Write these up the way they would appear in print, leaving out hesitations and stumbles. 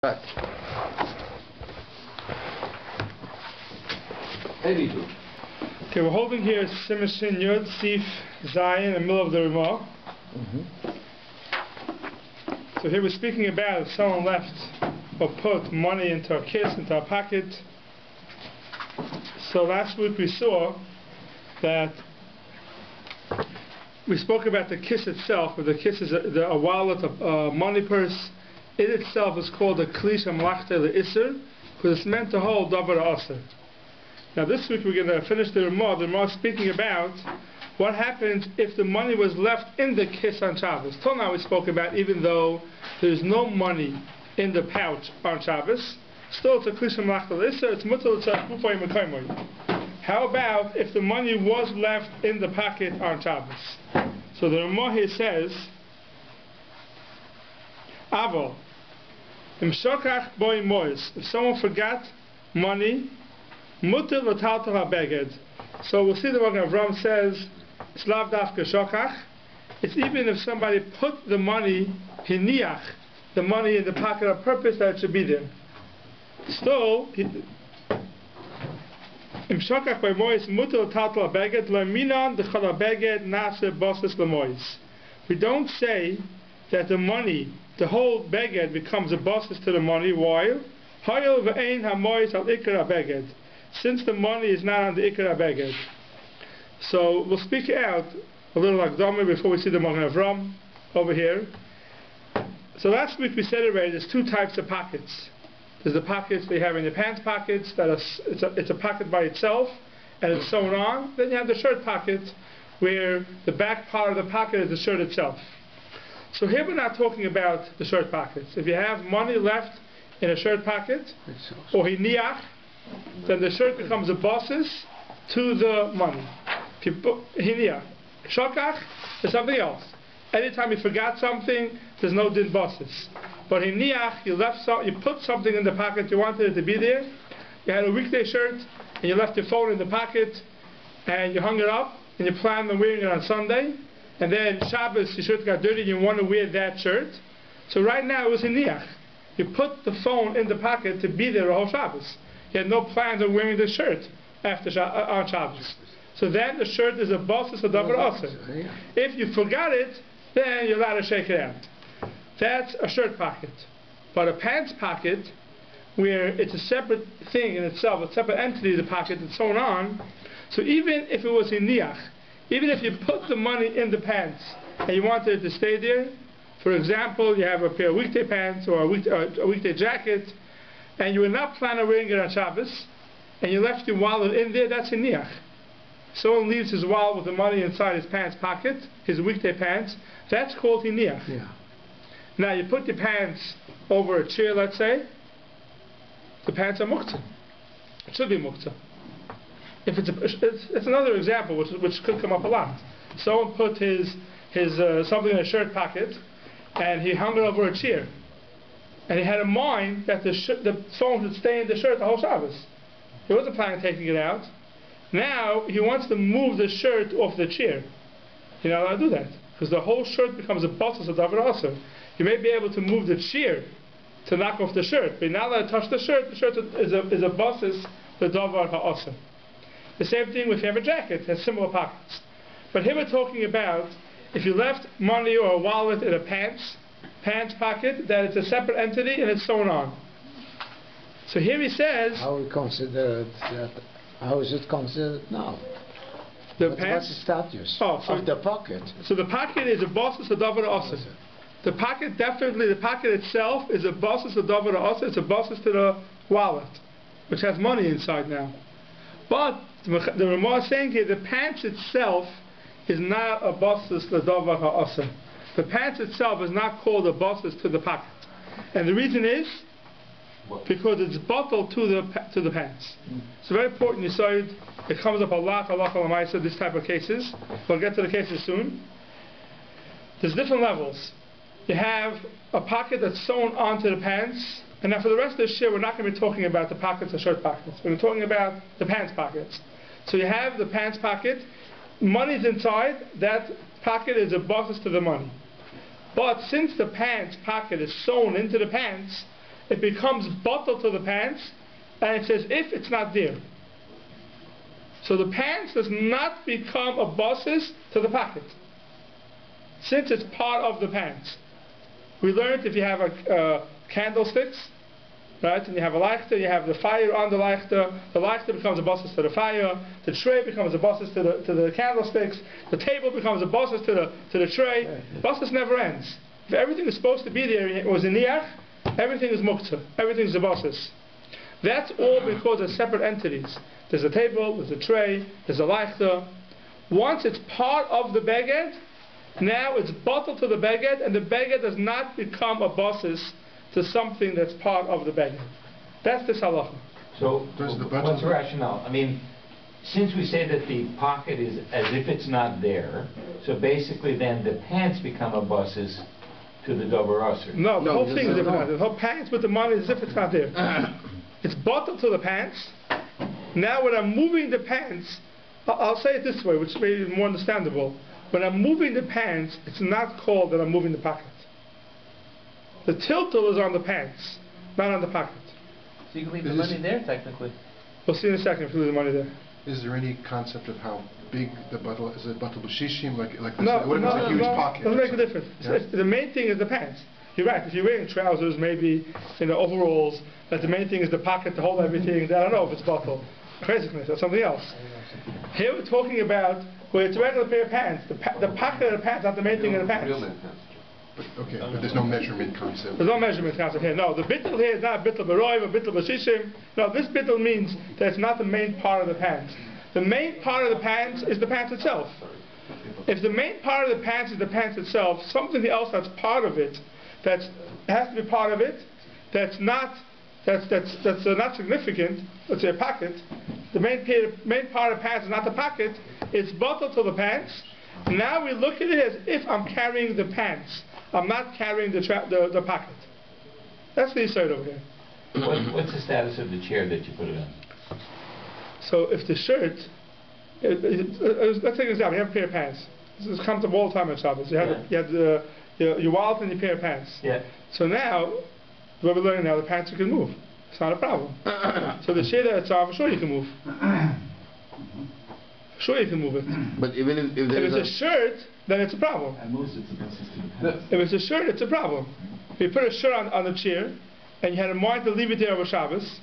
Right. Okay, we're holding here Semicha Ordination, Seif, Zion, in the middle of the Ramah. So here we're speaking about if someone left or put money into a kiss, into a pocket. So last week we saw that we spoke about the kiss itself, where the kiss is a wallet, a money purse. It itself is called a klisha mlachta le'isr, because it's meant to hold davar aser. Now this week we're going to finish the Ramah. The Ramah is speaking about what happens if the money was left in the kiss on Shabbos. Till now we spoke about even though there's no money in the pouch on Shabbos, still it's a klisha mlachta le'isr, it's mutal tzarich b'foy mekaymoy. How about if the money was left in the pocket on Shabbos? So the Ramah here says, Avo, im shokach boy mois, if someone forgot money, mutter l'taltal ha'beged. So we'll see the Magen Avram says, it's lav dafka shokach. It's even if somebody put the money, hiniach, the money in the pocket on purpose that it should be there. Still, im shokach boy mois, mutter l'taltal ha'beged, l'minan d'chol ha'beged nase bosses l'mois. We don't say that the money, the whole beged becomes a bosses to the money. Why? Hayol v'ein ha'mois al ikar ha'beged. Since the money is not on the ikar ha'beged. So we'll speak out a little akdama before we see the Magen Avram over here. So last week we said already there's two types of pockets. There's the pockets they have in your pants pockets, that it's a pocket by itself and it's sewn on. Then you have the shirt pocket where the back part of the pocket is the shirt itself. So here we're not talking about the shirt pockets. If you have money left in a shirt pocket, or hiniach, then the shirt becomes a bosses to the money. If you put hiniach, shokach is something else. Anytime you forgot something, there's no din bosses. But hiniach, you put something in the pocket, you wanted it to be there. You had a weekday shirt, and you left your phone in the pocket, and you hung it up, and you planned on wearing it on Sunday. And then Shabbos, your shirt got dirty and you want to wear that shirt. So right now it was hiniach. You put the phone in the pocket to be there the whole Shabbos. You had no plans of wearing the shirt after on Shabbos. So then the shirt is a bosses of davar aser. If you forgot it, then you're allowed to shake it out. That's a shirt pocket. But a pants pocket, where it's a separate thing in itself, a separate entity, the pocket that's sewn on. So even if it was hiniach, even if you put the money in the pants and you wanted it to stay there, for example, you have a pair of weekday pants or a weekday jacket, and you were not planning on wearing it on Shabbos, and you left your wallet in there, that's hiniach. Someone leaves his wallet with the money inside his pants pocket, his weekday pants, that's called hiniach. Yeah. Now you put your pants over a chair, let's say, the pants are muktzah. It should be muktzah. If it's another example which could come up a lot. Someone put his something in a shirt pocket and he hung it over a chair, and he had in mind that the phone should stay in the shirt the whole Shabbos. He wasn't planning on taking it out. Now he wants to move the shirt off the chair. You're not allowed to do that because the whole shirt becomes a bosses of davar aser. You may be able to move the chair to knock off the shirt, but you're not allowed to touch the shirt. The shirt is a bosses the davar ha'aser. The same thing if you have a jacket, it has similar pockets. But here we're talking about if you left money or a wallet in a pants pocket, that it's a separate entity and it's sewn on. So here he says, how is it considered now? The pants? What's the status of the pocket? So the pocket is a bosses of davar aser. The pocket, definitely, the pocket itself is a bosses of davar aser. It's a bosses to the wallet, which has money inside now. But the Ramah is saying here, the pants itself is not a bosses to davar ha'aser. The pants itself is not called a bosses to the pocket, and the reason is because it's bottled to the pants. It's very important. You saw it. It comes up a lot this type of cases. We'll get to the cases soon. There's different levels. You have a pocket that's sewn onto the pants. And now for the rest of this year, we're not going to be talking about the pockets or shirt pockets. We're talking about the pants pockets. So you have the pants pocket, money's inside, that pocket is a bosses to the money. But since the pants pocket is sewn into the pants, it becomes bottled to the pants, and it says if it's not there. So the pants does not become a basis to the pocket, since it's part of the pants. We learned if you have candlesticks, right, and you have a lighter, you have the fire on the lighter becomes a basis to the fire, the tray becomes a basis to the candlesticks, the table becomes a basis to the tray. Basis never ends. If everything is supposed to be there, it was in niach, everything is muktzah, everything is a basis. That's all because they're separate entities. There's a table, there's a tray, there's a lighter. Once it's part of the beged, now it's bottled to the beged, and the beged does not become a basis to something that's part of the beged. That's this halacha. So, what's the rationale? I mean, since we say that the pocket is as if it's not there, so basically then the pants become a basis to the dover usher. No, the whole thing is different. The whole pants with the money is as if it's not there. It's bottled to the pants. Now when I'm moving the pants, I'll say it this way, which may be more understandable. When I'm moving the pants, it's not called that I'm moving the pocket. The tiltle is on the pants, not on the pocket. So you can leave the money there, technically. We'll see in a second if we leave the money there. Is there any concept of how big the bottle is? It bottle b'shishim like this? No, what if it's a huge pocket? Doesn't make a difference. Yeah? The main thing is the pants. You're right. If you're wearing trousers, maybe overalls, that the main thing is the pocket to hold everything. I don't know if it's bottle. Craziness or something else. Here we're talking about where it's a regular pair of pants. The pocket of the pants is not the main thing in the pants. But there's no measurement concept. There's no measurement concept here. No, the bittul here is not a bittul b'roiv, a bittul b'shishim. No, this bittul means that it's not the main part of the pants. The main part of the pants is the pants itself. If the main part of the pants is the pants itself, something else that's part of it, that has to be part of it, that's not significant, let's say a pocket, the main part of the pants is not the pocket, it's bottled to the pants. Now we look at it as if I'm carrying the pants. I'm not carrying the pocket. That's the insert over here. What's the status of the chair that you put it on? So if the shirt, let's take an example. You have a pair of pants. This comes up all the time in Shabbos. You have your wallet and your pair of pants. Yeah. So now, what we're learning now, the pants you can move. It's not a problem. So the chair that it's on, for sure you can move. For sure you can move it. But even if it's a shirt, then it's a problem. If it's a shirt, it's a problem. If you put a shirt on the chair, and you had a mind to leave it there over Shabbos,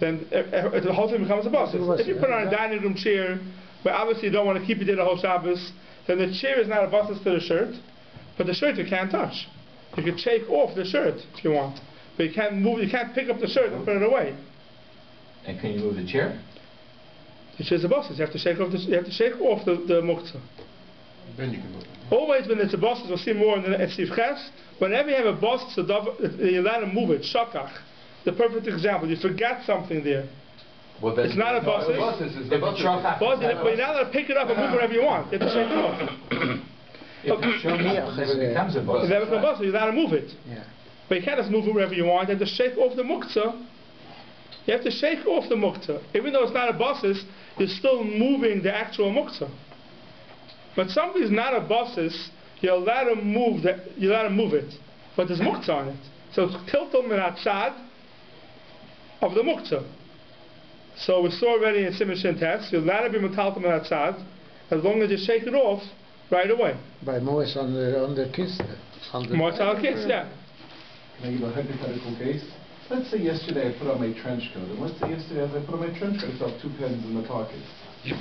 then the whole thing becomes a basis. If you put it on a dining room chair, where obviously you don't want to keep it there the whole Shabbos, then the chair is not a basis to the shirt, but the shirt you can't touch. You can shake off the shirt if you want, but you can't move. You can't pick up the shirt and put it away. And can you move the chair? The chair's a basis. You have to shake off the muktzah. Then you can move it. Always when it's a basis, we'll see more in Seif Ches. Whenever you have a basis, you're allowed to move it. Shakach. The perfect example. You forgot something there. Well, it's not a basis. But you're not allowed to pick it up and move wherever you want. You have to shake it off. If the shirt never becomes a basis. It never becomes a basis. You're allowed to move it. Yeah. But you can't just move it wherever you want. You have to shake off the muktzah. You have to shake off the muktzah. Even though it's not a basis, you're still moving the actual muktzah. But something is not a basis, you're allowed to move it. But there's muktzah on it. So it's tiltul min hatzad of the muktzah. So we saw already in Semicha Ordination, you're allowed to be metaltal min hatzad as long as you shake it off right away. By Mois on the kiss. Mois on the kiss, yeah. Can I give a hypothetical case? Let's say yesterday I put on my trench coat, and let's say yesterday as I put on my trench coat, I saw 2 pens in the pocket. You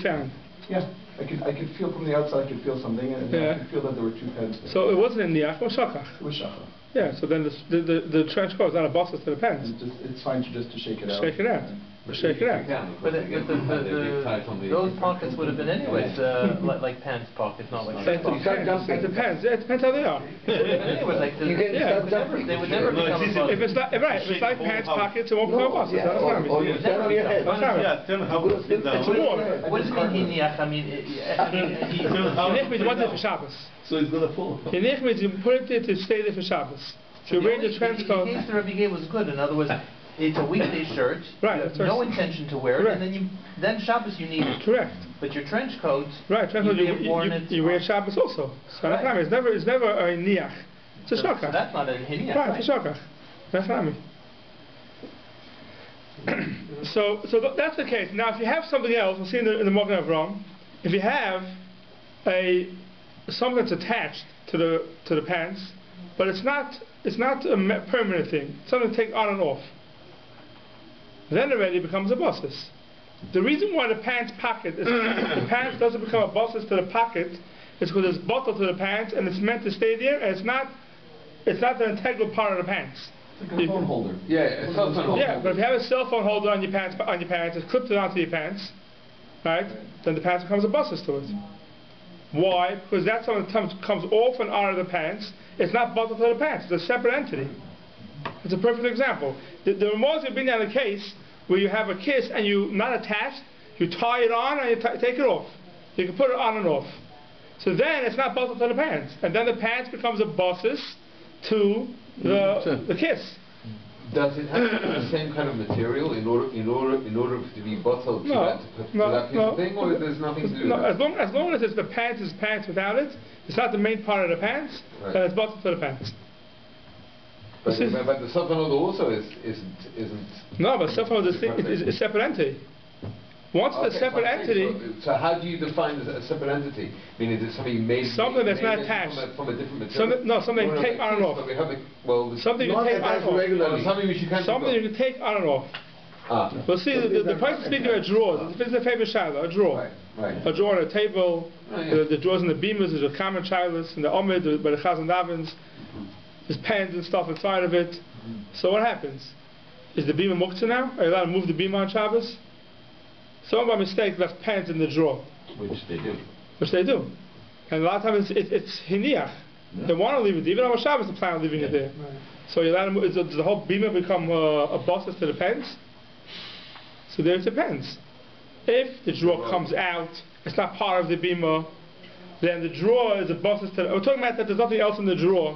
found? Yeah, I could feel from the outside, I could feel something, and I could feel that there were 2 pens there. So it wasn't in niach, it was shakach. It was shachar. Yeah, so then the trench coat is not a basis to the pens. It's fine just to shake it out. Shake it out. Shake it out. But those pockets would have been anyways, like pants pockets, not like shirt pockets. It depends. Yeah, it depends how they are. Anyway, like they would never become a basis. If it's like pants pockets, it won't become a basis. That's what I mean. Or you stand on your head. It's more. What does it mean hiniach? I mean, Hiniach means you want it for Shabbos. So it's going to fall. Hiniach means you put it there to stay there for Shabbos. So you're wearing the trench coat. The case the Rebbe gave was good. In other words, it's a weekday shirt. Right. You have no intention to wear it, and then Shabbos you need it. Correct. But your trench coat, right? Trench coat you wear Shabbos also. So it's never a niach. It's a shakach. So that's not a hiniach. Right. It's a shakach. That's what I mean. So that's the case. Now, if you have something else, we'll see in the Magen Avraham, if you have something that's attached to the pants, but it's not a permanent thing, something to take on and off, then already it becomes a basis. The reason why the pants pocket the pants doesn't become a basis to the pocket is because it's bottled to the pants and it's meant to stay there, and it's not the integral part of the pants. It's like a phone holder. Yeah, a cell phone holder. Yeah, but if you have a cell phone holder on your pants, it's clipped it onto your pants, right? Then the pants becomes a basis to it. Why? Because that's something that comes off and out of the pants. It's not bottled to the pants. It's a separate entity. It's a perfect example. The Ramaz have been down a case where you have a kiss and you're not attached, you tie it on and you take it off. You can put it on and off. So then it's not bottled to the pants. And then the pants becomes a basis to the kiss. Does it have to be the same kind of material in order to be bottled to that kind of thing, or there's nothing to do with that? As long as it's the pants is pants without it, it's not the main part of the pants, then it's bottled to the pants. But the cell phone holder also isn't. No, but cell phone is a separate entity. Once it's a separate entity. So how do you define a separate entity? I mean, is it something you made? Something that's not attached. From a different material? Something you take on and off. Something you take on and off. Something you can take on and off. Well, see, the person speaking about drawers. This is a favorite shiloh, a drawer. Right. A drawer on a table. The drawers in the beamers, there's a common shilohs, in the omid, by the chazan davens. There's pens and stuff inside of it. So what happens? Is the beamer muktzah now? Are you allowed to move the beamer on Shabbos? Someone by mistake left pens in the drawer. Which they do. Which they do. And a lot of times it's hiniach. Yeah. They want to leave it. Even on Shabbos they plan on leaving it there. Right. So you're allowed to move, does the whole beamer become a basis to the pens? So there it depends. If the drawer comes out, it's not part of the beamer, then the drawer is a basis to we're talking about that there's nothing else in the drawer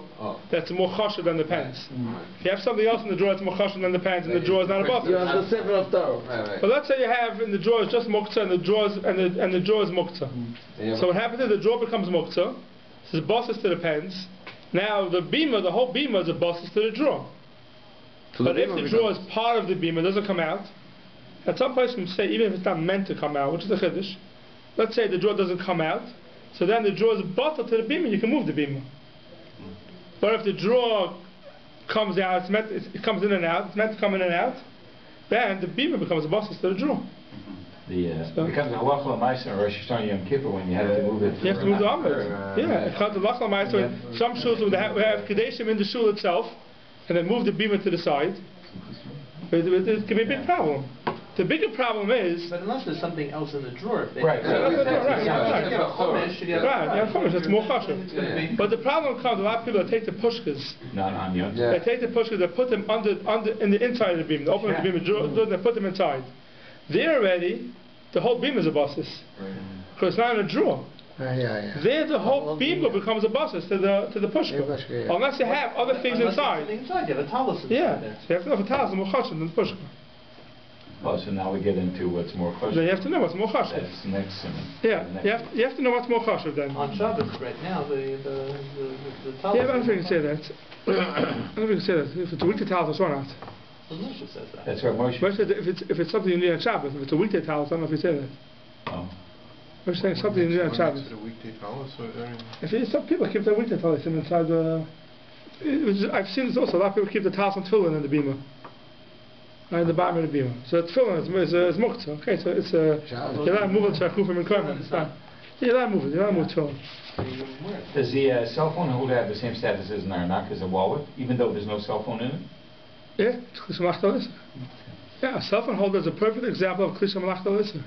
that's more chashuv than the pens. If you have something else in the drawer that's more chashuv than the pens, and the drawer is not a basis. You have the seven of Taro. But let's say you have in the drawer is just muktzah and the drawer is muktzah. So what happens is the drawer becomes muktzah, so it's a basis to the pens. Now the beamer, the whole beamer is a basis to the drawer. So but if the drawer is part of the beamer, doesn't come out, at some place we say even if it's not meant to come out, which is a chiddush, let's say the drawer doesn't come out, so then the drawer is bottled to the beamer, you can move the beamer. But if the drawer comes out, it comes in and out, it's meant to come in and out, then the beamer becomes a basis to the drawer. It becomes a halacha l'maisa or Rosh Hashanah Yom Kippur when you have to move it. You have to move the omid. Yeah, it comes to halacha l'maisa. Some shuls we have kedeshim in the shul itself, and then move the beamer to the side. But it can be a big problem. The bigger problem is... But unless there's something else in the drawer. Right. That's more chashuv. But the problem comes, a lot of people that take the pushkas. They take the pushkas, they put them in the inside of the beam. They open the beam, they put them inside. There already, the whole beam is a basis. Because it's not in a drawer. There the whole beamer becomes a basis to the pushka. Unless you have other things inside. You have a talus inside there. So you have to know if a talus is more chashuv than the pushka. Oh, so now we get into what's more chashuv. Then you have to know what's more chashuv. That's next. You have to know what's more chashuv then. On Shabbos right now, the talus. Yeah, but I don't think you can say that. I don't think you can say that. If it's a weekday talus or not. Well, Moshe says that. That's right, Moshe. Moshe said if it's something you need on Shabbos, if it's a weekday talus, I don't know if you say that. Oh. Moshe saying something you need on Shabbos. If some people keep their weekday talus inside the. I've seen this also. A lot of people keep the talus on tefillin in the beamer. In the bottom of the beamer. So tefillin is muktzah. Okay, so it's you're allowed to move it to Akufim and Kerman. It's fine. You're allowed to move it. You're allowed to move tefillin. Does the cell phone holder have the same status as an arnak, as a wallet, even though there's no cell phone in it? Yeah, it's Klisha Malach D'Alisser. Yeah, a cell phone holder is a perfect example of Klisha Malach D'Alisser.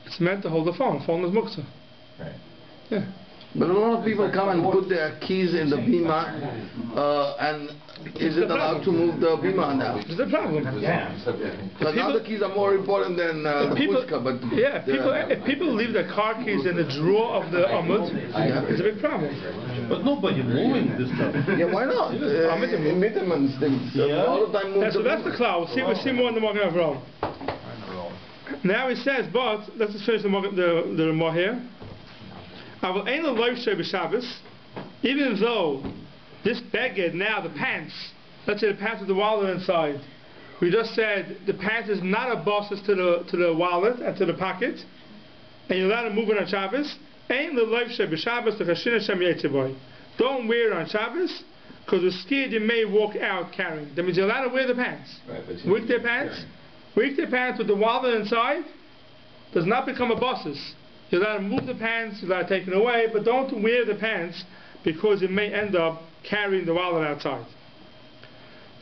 It's meant to hold the phone. Phone is muktzah. Right. Yeah. But a lot of people come and put their keys in the beamer, and is it allowed to move the beamer now? It's the problem. Yeah. Because now the keys are more important than the pushka. But yeah, if people leave their car keys in the drawer of the omud, it's a big problem. But nobody moving this stuff. Yeah, why not? Mittermans things. All the time move so that's the cloud. We'll see more in the Magen Avraham. Now he says, but let's just finish the Ramah here. Even though this beged, now the pants, let's say the pants with the wallet inside. We just said the pants is not a bosses to the wallet and to the pocket, and you're allowed to move it on Shabbos. Don't wear it on Shabbos, because we're scared you may walk out carrying. That means you're allowed to wear the pants. Right, Weekday pants with the wallet inside does not become a bosses. You're allowed to move the pants, you're allowed to take it away, but don't wear the pants because it may end up carrying the wallet outside.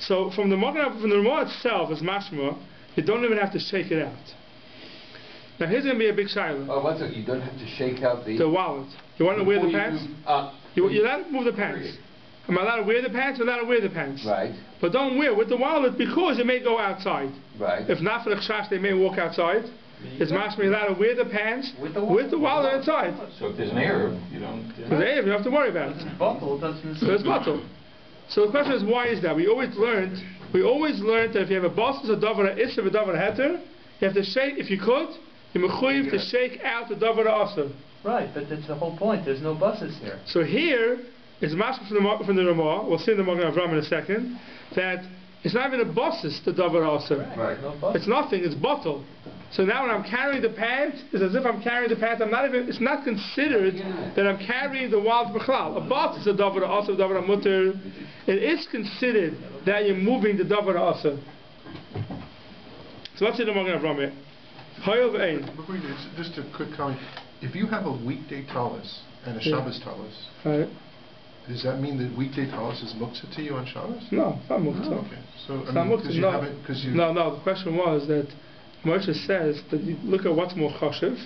So from the Ramah itself, as mashma, you don't even have to shake it out. Now here's going to be a big shiloh. Oh, what's it? You don't have to shake out the wallet. You want to wear the pants? You're allowed to move the pants. Am I allowed to wear the pants? You're allowed to wear the pants. Right. But don't wear with the wallet because it may go outside. Right. If not for the chash, they may walk outside. It's mashma you're allowed to wear the pants with the wallet inside. So if there's an Arab, you don't... If there's an Arab, you don't have to worry about it. It's bottle, doesn't So it's bottle. So the question is, why is that? We always learned that if you have a bosses, a davar, a isser, a davar, a heter, you have to shake, if you could, you're mechuyev to shake out the davar, a asr. Right, but that's the whole point. There's no buses here. So here, it's mashma from the Ramah, we'll see in the Magen Avraham in a second, that it's not even a bosses, the davar, a asr. Right. No It's nothing, it's bottle. So now when I'm carrying the pants, it's as if I'm carrying the pants. It's not considered that I'm carrying the wallet b'chlal. A bot is a davar asr, davar mutter. It is considered that you're moving the davar asr. So let's see the Magen Avraham. Hayov ein. Just a quick comment. If you have a weekday talis and a Shabbos talis, Right. does that mean that weekday talis is muktzah to you on Shabbos? No, it's not muktzah. Oh, okay. So It's not muktzah. No, the question was that Moshe says that you look at what's more chashiv,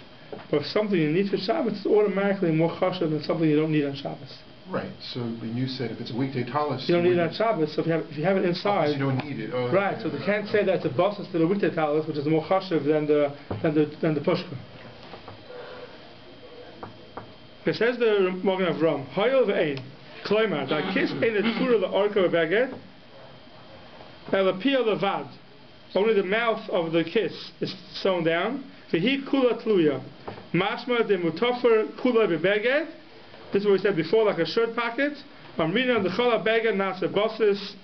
but if something you need for Shabbos, it's automatically more chashiv than something you don't need on Shabbos. Right. So when you said if it's a weekday talis, you don't need it on Shabbos. So if you have it inside, you don't need it. Oh, right. okay. So they can't say that it's a bosses to the weekday talis, which is more chashiv than the pushka. It says the Magen Avraham, Hayol ve'ein, Kloimar, da kiss ein a tura le'arka ve'beged, elapia levad. Only the mouth of the kiss is sewn down. V'hi kula tluya. Mashma de mutafer kula be'beged. This is what we said before, like a shirt pocket. Amrina the chala beged nasa bosses.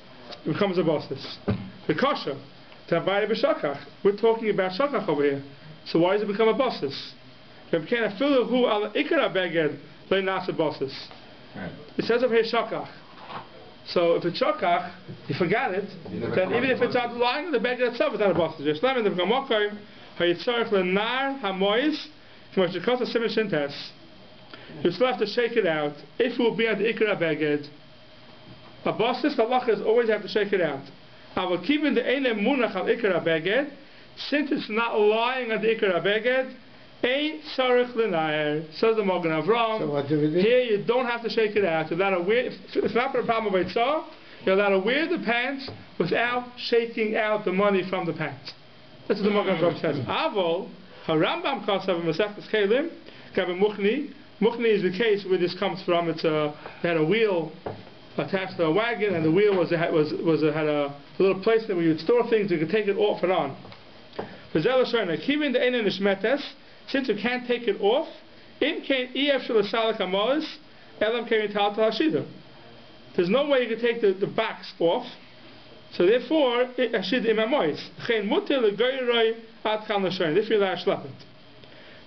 It becomes a bosses. The kosher. Tabayah b'shakach. We're talking about shakach over here. So why does it become a bosses? It says over here shakach. So if it's shakach, you forgot it, then even if it's not lying on the beged itself, it's not a bosses. You still have to shake it out. If it will be on the ikra beged, a bosses halachas always have to shake it out. Keeping the eine munach al ikra beged, since it's not lying on the ikra beged, ein sarich l'nair, says the Magen Avraham. So what do we do? Here you don't have to shake it out. You're allowed to wear, if it's not for a problem of Eitzah, you're allowed to wear the pants without shaking out the money from the pants. That's what the Magen Avraham says. Avol, harambam kasav Masechtas Kelim, Gabi Muchni. Muchni is the case where this comes from. It's they had a wheel attached to a wagon, and the wheel had a little place that we would store things. You could take it off and on. Since you can't take it off, there's no way you can take the box off. So therefore, if you're allowed to schlep it.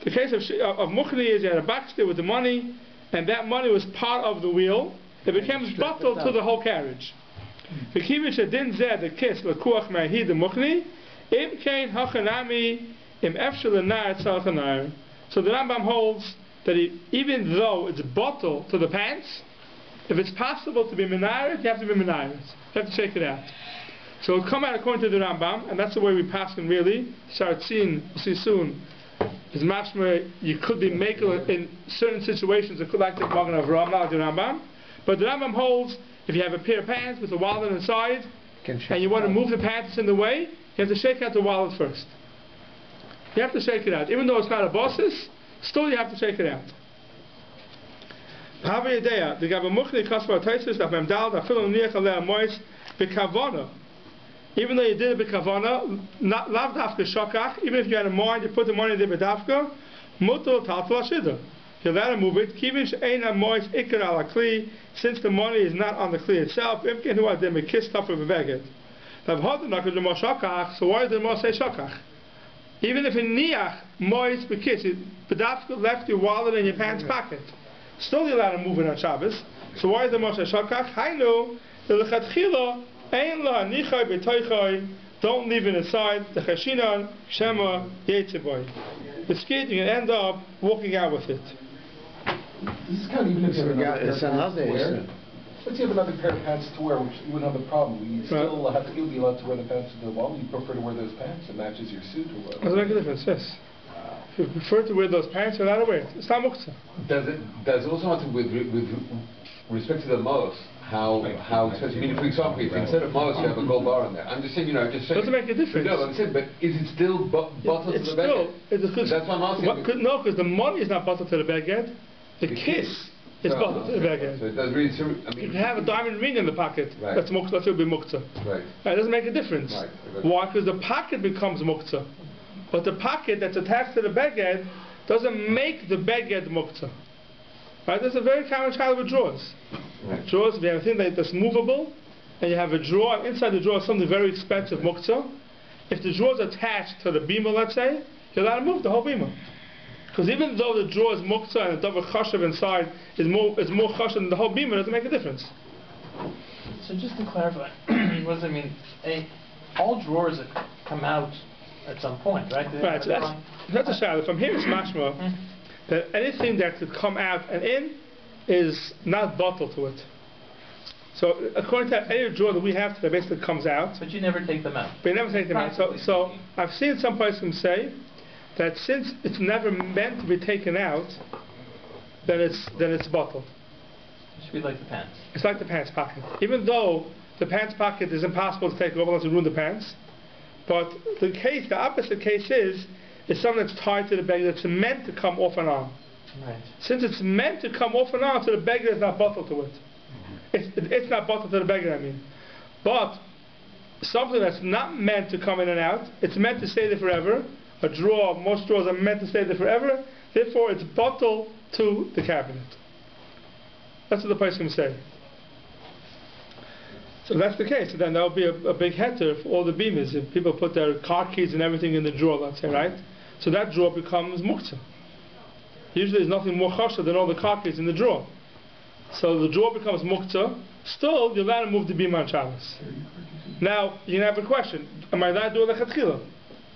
The case of Muchni is you had a box there with the money, and that money was part of the wheel. It became bottled to the whole carriage. The kiss the so the Rambam holds that even though it's bottled to the pants, if it's possible to be menaret, you have to be menaret. You have to shake it out. So it'll come out according to the Rambam, and that's the way we pass him really. We'll see soon. Is mashma you could be makel in certain situations. It could like the Magen Avraham, not like the Rambam. But the Rambam holds if you have a pair of pants with a wallet inside, and you want to move the pants in the way, you have to shake out the wallet first. You have to shake it out. Even though it's not a bosses, still you have to shake it out. Even though you did it b'kavana, not lav dafka shakach, even if you had a mind, you put the money there b'dafka, mutal tatal ashida. you're allowed to move it. Kivish eina mois ikar ala kli, since the money is not on the kli itself. Imken hu adem ekis top of a beged. So why does the Moshe say shakach? Even if in niach mois bekis, bedafka left your wallet in your pants pocket, still you're allowed to move it on Shabbos. So why is the Moshe shakach? Hainu the lechatchila ein la nichai betoichai. Don't leave it aside. The chashinan shema yetziboy. The skid, you can end up walking out with it. This is kind of even if you have another pair It's of pants another to wear. issue. Let's say you have another pair of pants to wear, which you wouldn't have a problem. You still have to, you'll be allowed to wear the pants to the wall. You prefer to wear those pants. It matches your suit or whatever. Doesn't make a difference, yes. If you prefer to wear those pants, you're allowed to wear it. It's not muktzah. Does it also have to with respect to the mos, how especially, I mean, for example, if instead of mos you have a gold bar on there. I'm just saying, just saying. Doesn't make a difference. No, I'm saying, but is it still bottled to the beged? That's what I'm asking. No, because the money is not bottled to the beged. The kiss is bottled to the beged. So it does really. I mean, you can have a diamond ring in the pocket. Right. That's muktzah. That will be muktzah. Right. It doesn't make a difference. Right. Why? Because the pocket becomes muktzah, but the pocket that's attached to the beged doesn't make the beged muktzah. Right? That's a very common child with drawers. Right. Drawers, if you have a thing that's movable, and you have a drawer, and inside the drawer is something very expensive muktzah. If the drawer is attached to the bima, let's say, you're allowed to move the whole bima. Because even though the drawer is muktzah and the double chashav inside is more chashav than the whole bima, it doesn't make a difference. So just to clarify, what does it mean? All drawers that come out at some point, right? Right, so that's a shadow. From here it's mashma that anything that could come out and in is not bottled to it. So according to any drawer that we have today, basically comes out. But you never take them out. But you never take them out. So I've seen some person say that since it's never meant to be taken out, then it's bottled. It should be like the pants. It's like the pants pocket. Even though the pants pocket is impossible to take off unless you ruin the pants, but the opposite case is something that's tied to the beggar that's meant to come off and on. Right. Since it's meant to come off and on, so the beggar is not bottled to it. It's not bottled to the beggar, I mean. But something that's not meant to come in and out, it's meant to stay there forever. A drawer, most drawers are meant to stay there forever. Therefore, it's bottled to the cabinet. That's what the person can say. So that's the case. So then there will be a big heter for all the beamers. If people put their car keys and everything in the drawer, let's say, right? So that drawer becomes muktzah. Usually there's nothing more chashav than all the car keys in the drawer. So the drawer becomes muktzah. Still, you're allowed to move the beam on Shabbos. Now, you can have a question. Am I allowed to do it lechatchila?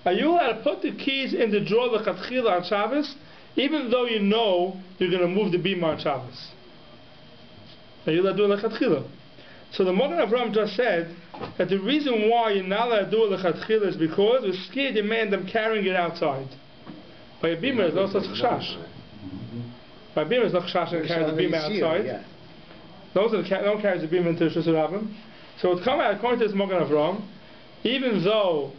Are you allowed to put the keys in the drawer lechatchila on Shabbos, even though you know you're going to move the beam on Shabbos? Are you allowed to do it lechatchila? So the Magen Avraham just said that the reason why you're not allowed to do it lechatchila is because we're scared you may end up carrying it outside. By a beamer, there's no such chashash. By a beamer, there's no chashash to carry the beamer outside. Yeah. No one carries the beamer into the Shus Rabbim. So it's come out, according to this Magen Avraham, even though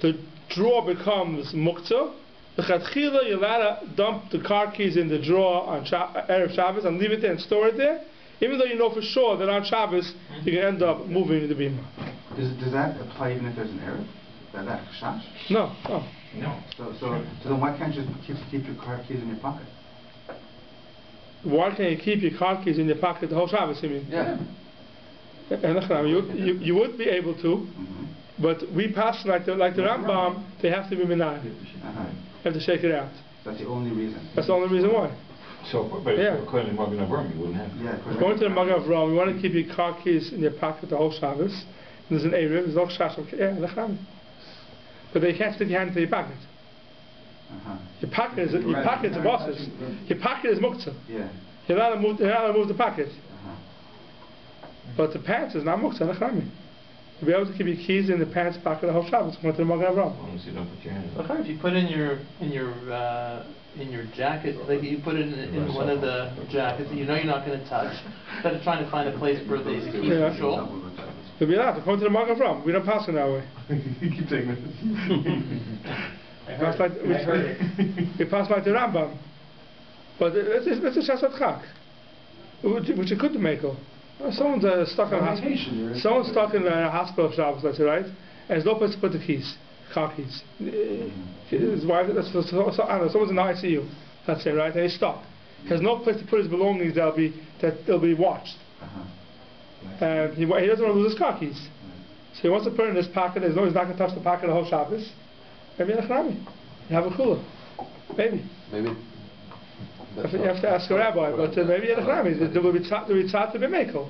the drawer becomes muktzah, the lechatchila you're allowed to dump the car keys in the drawer on Erev Shabbos and leave it there and store it there, even though you know for sure that on Shabbos you can end up moving the beamer. Does that apply even if there's an Erev? That chashash? No. So then why can't you just keep your car keys in your pocket? Why can't you keep your car keys in your pocket the whole Shabbos, you mean? Yeah. You would be able to, but we pass like the Rambam, they have to be minayim. Have to shake it out. That's the only reason. That's the only reason why. So, but according to Magen Avraham, you wouldn't have to. Yeah, going to the Magen Avraham, you want to keep your car keys in your pocket the whole Shabbos. There's an Erev, there's no Shash. But they can't stick your hand into your pocket. Your pocket is a bosses. Your pocket is muktzah. Yeah. You're not allowed to move the pocket. But the pants is not muktzah. You'll be able to keep your keys in the pants pocket the whole Shabbos. Going to the Magen Avraham. As long as you don't put your hand in If you put it in your jacket, like you put it in one of the jackets that you know you're not going to touch, instead of trying to find a place for the keys to show. You'll be allowed to come to the Magen Avraham. We don't pass it that way. You keep saying this. We pass by the Rambam. But it's a Shasat Chak, which you couldn't make. Someone's stuck in a hospital. Someone's stuck in a hospital Shabbos, let's say, right? And there's no place to put the keys, car keys. His wife, someone's in the ICU, let's say, right? And he's stuck. has no place to put his belongings that'll be watched. And he doesn't want to lose his car keys. So he wants to put it in his pocket, as long as he's not going to touch the pocket the whole Shabbos. Maybe in a Chanami. You have a chula. Maybe. Maybe. You have to ask a rabbi, but maybe in a Chanami. There will be tzad to be mekel.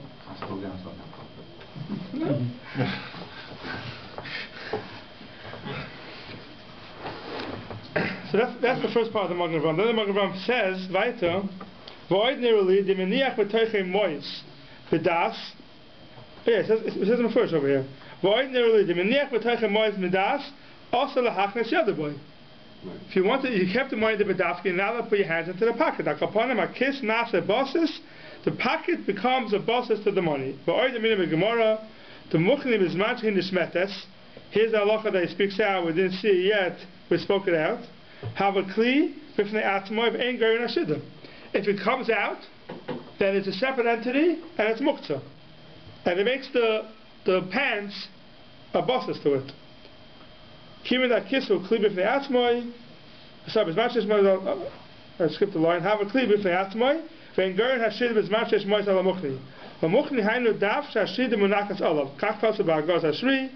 So that's the first part of the Magen Avraham. Then the Magen Avraham says, weiter, ordinarily, the meniach b'toichem mois, v'das. Yes, it says in the first over here. Ordinarily, the meniach b'toichem mois, v'das, also l'hachnes yadaboy. If you wanted, you kept the money in the bedafki, and now put your hands into the pocket. The pocket becomes a bosses to the money. The muchnim is matching the shmetes. Here's the halacha that he speaks out. We didn't see it yet. We spoke it out. Have a kli b'fnei atzmo ain't going ashida. If it comes out, then it's a separate entity and it's muktzah, and it makes the pants a bosses to it. Kimin that kisu kli b'fnei atzmo. Sorry, b'zman I skipped the line. Have a kli b'fnei atzmo. Vein gern hashida b'zman shesh mois ala muchni. Muchni hainu daf shashida munakas olav. Kach pasu ba'agos hashri.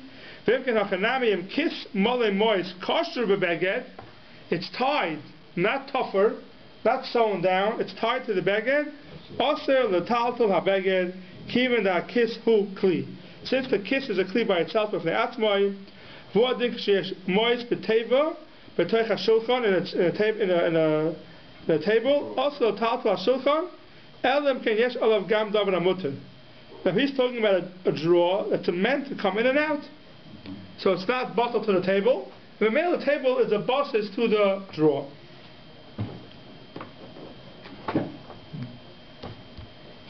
V'imken hachanami im kis mole mois kosher b'beged. It's tied, not tougher, not sewn down. It's tied to the beged. Aser l'taltal habeged kimin da kis hu kli. Since the kiss is a kli by itself b'fnei atzmo, v'adik shesh mois b'teva b'toich hashulchan in a table. Also taltal hashulchan elam ken yesh olav gam davar amutin. Now he's talking about a drawer that's meant to come in and out. So it's not bottled to the table. The middle of the table is the bosses to the drawer.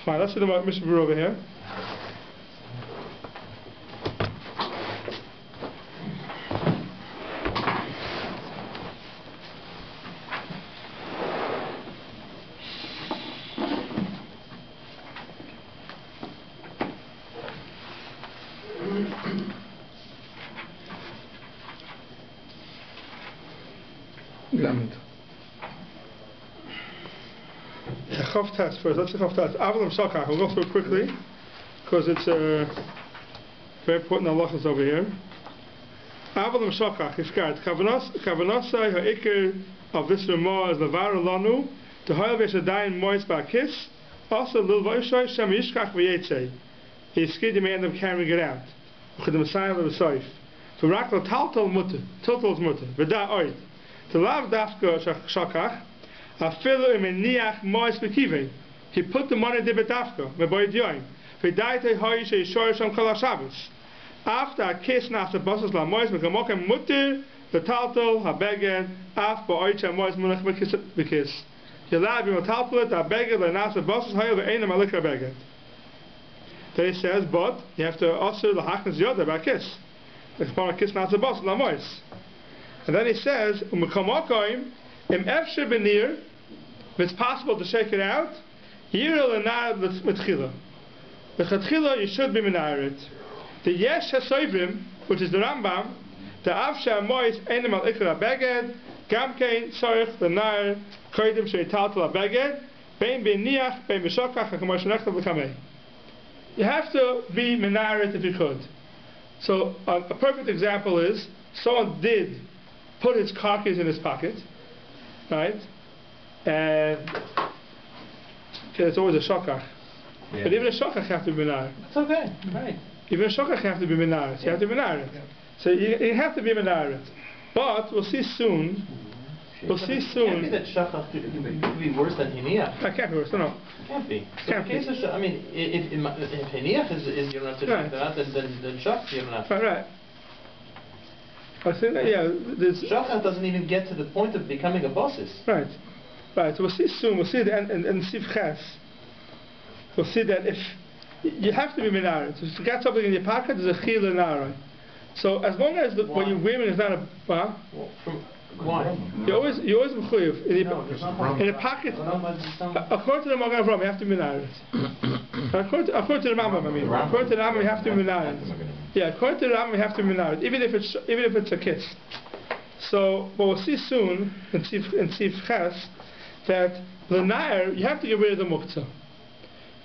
Fine, let's see the Mishnah Berurah over here. Chav test first. Let's see Chav test. Avalim Shakach. We'll go through it quickly because it's very important halachas over here. Avalim Shakach. Ifkat. Kavanasai ha'ikir of this Ramah is levar lanu to hoil v'shadayin mois ba'kis. Also lil v'ishoy shem yishkach v'yetzei. He's scared he may end up carrying it out. Uchad Messiah of the Seif. To rakla taltal mutter. Taltal's mutter. V'da oid. To lav dafka Shakach. He put the money in the bedafka. After a kiss nasa bosses la mois megamokem mutter the taltal habeged af ba'oicha mois munach bekis. Yalav yom taltal it habeged la nasa bosses hayel ve'ena malik habeged. Then he says, but you have to also the hachnas yoda ba'kis. Like upon a kiss nasa bosses la mois. And then he says u'mekamokim im efshe benir. If it's possible to shake it out, yiril anar l'tchila. The chatchila you should be menaret. The yesh hasoivim, which is the Rambam, the avsha mois enem al ikra beged, gamkein sorich l'nar koidim sheitaltal beged, bein b'niach bein b'shokach hakamosh nechtav l'kamei. You have to be menaret if you could. So a perfect example is someone did put his car keys in his pocket, right? And it's always a shokach. Yeah. But even a shokach you have to be menaret. It's okay, right. Even a shokach you have to be menaret. So you have to be menaret. So you have to be menaret. But we'll see soon. We'll see soon. It can't be that shokach could be worse than hiniach. It can't be worse, no. It can't be. So can't in case be. Of I mean, if hiniach is you don't have to shake that out, then shokach you don't have to. Right. I think that, yeah. Shokach doesn't even get to the point of becoming a bosses. Right. Right, so we'll see soon, we'll see it in Seif Ches. We'll see that if you have to be menaret. So if you got something in your pocket, there's a chil and So as long as what you're wearing is not a why? You always mechuyev in a pocket. According to the Magen Avraham, you have to be menaret. According to the Rambam, I mean. According to the Rambam, you have to be menaret. Yeah, according to the Rambam, you have to be menaret, even if it's a kiss. So, but we'll see soon in Seif Ches that the nair, you have to get rid of the muktzah.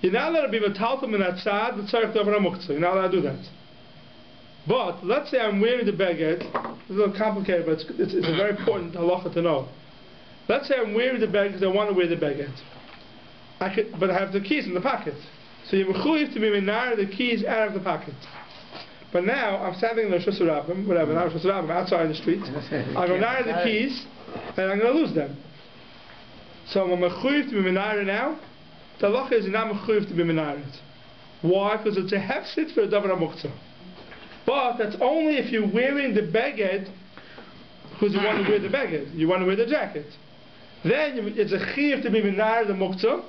You're not allowed to be metaltal min atzad v'tzarech davar muktzah. You're not allowed to do that. But let's say I'm wearing the beged. It's a little complicated, but it's a very important halacha to know. Let's say I'm wearing the beged because I want to wear the beged. But I have the keys in the pocket. So you're mechuyev to be menar the keys out of the pocket. But now I'm standing in the Rosh Hashanah, whatever, not Rosh Hashanah, outside in the street. I'm going to menar the keys, and I'm going to lose them. So I'm mechuyev to be menar now. The halacha is not mechuyev to be menar. Why? Because it's a hefsit for a davar muktzah. But that's only if you're wearing the beged, because you want to wear the beged, you want to wear the jacket. Then it's a chiyuv to be menar the muktzah.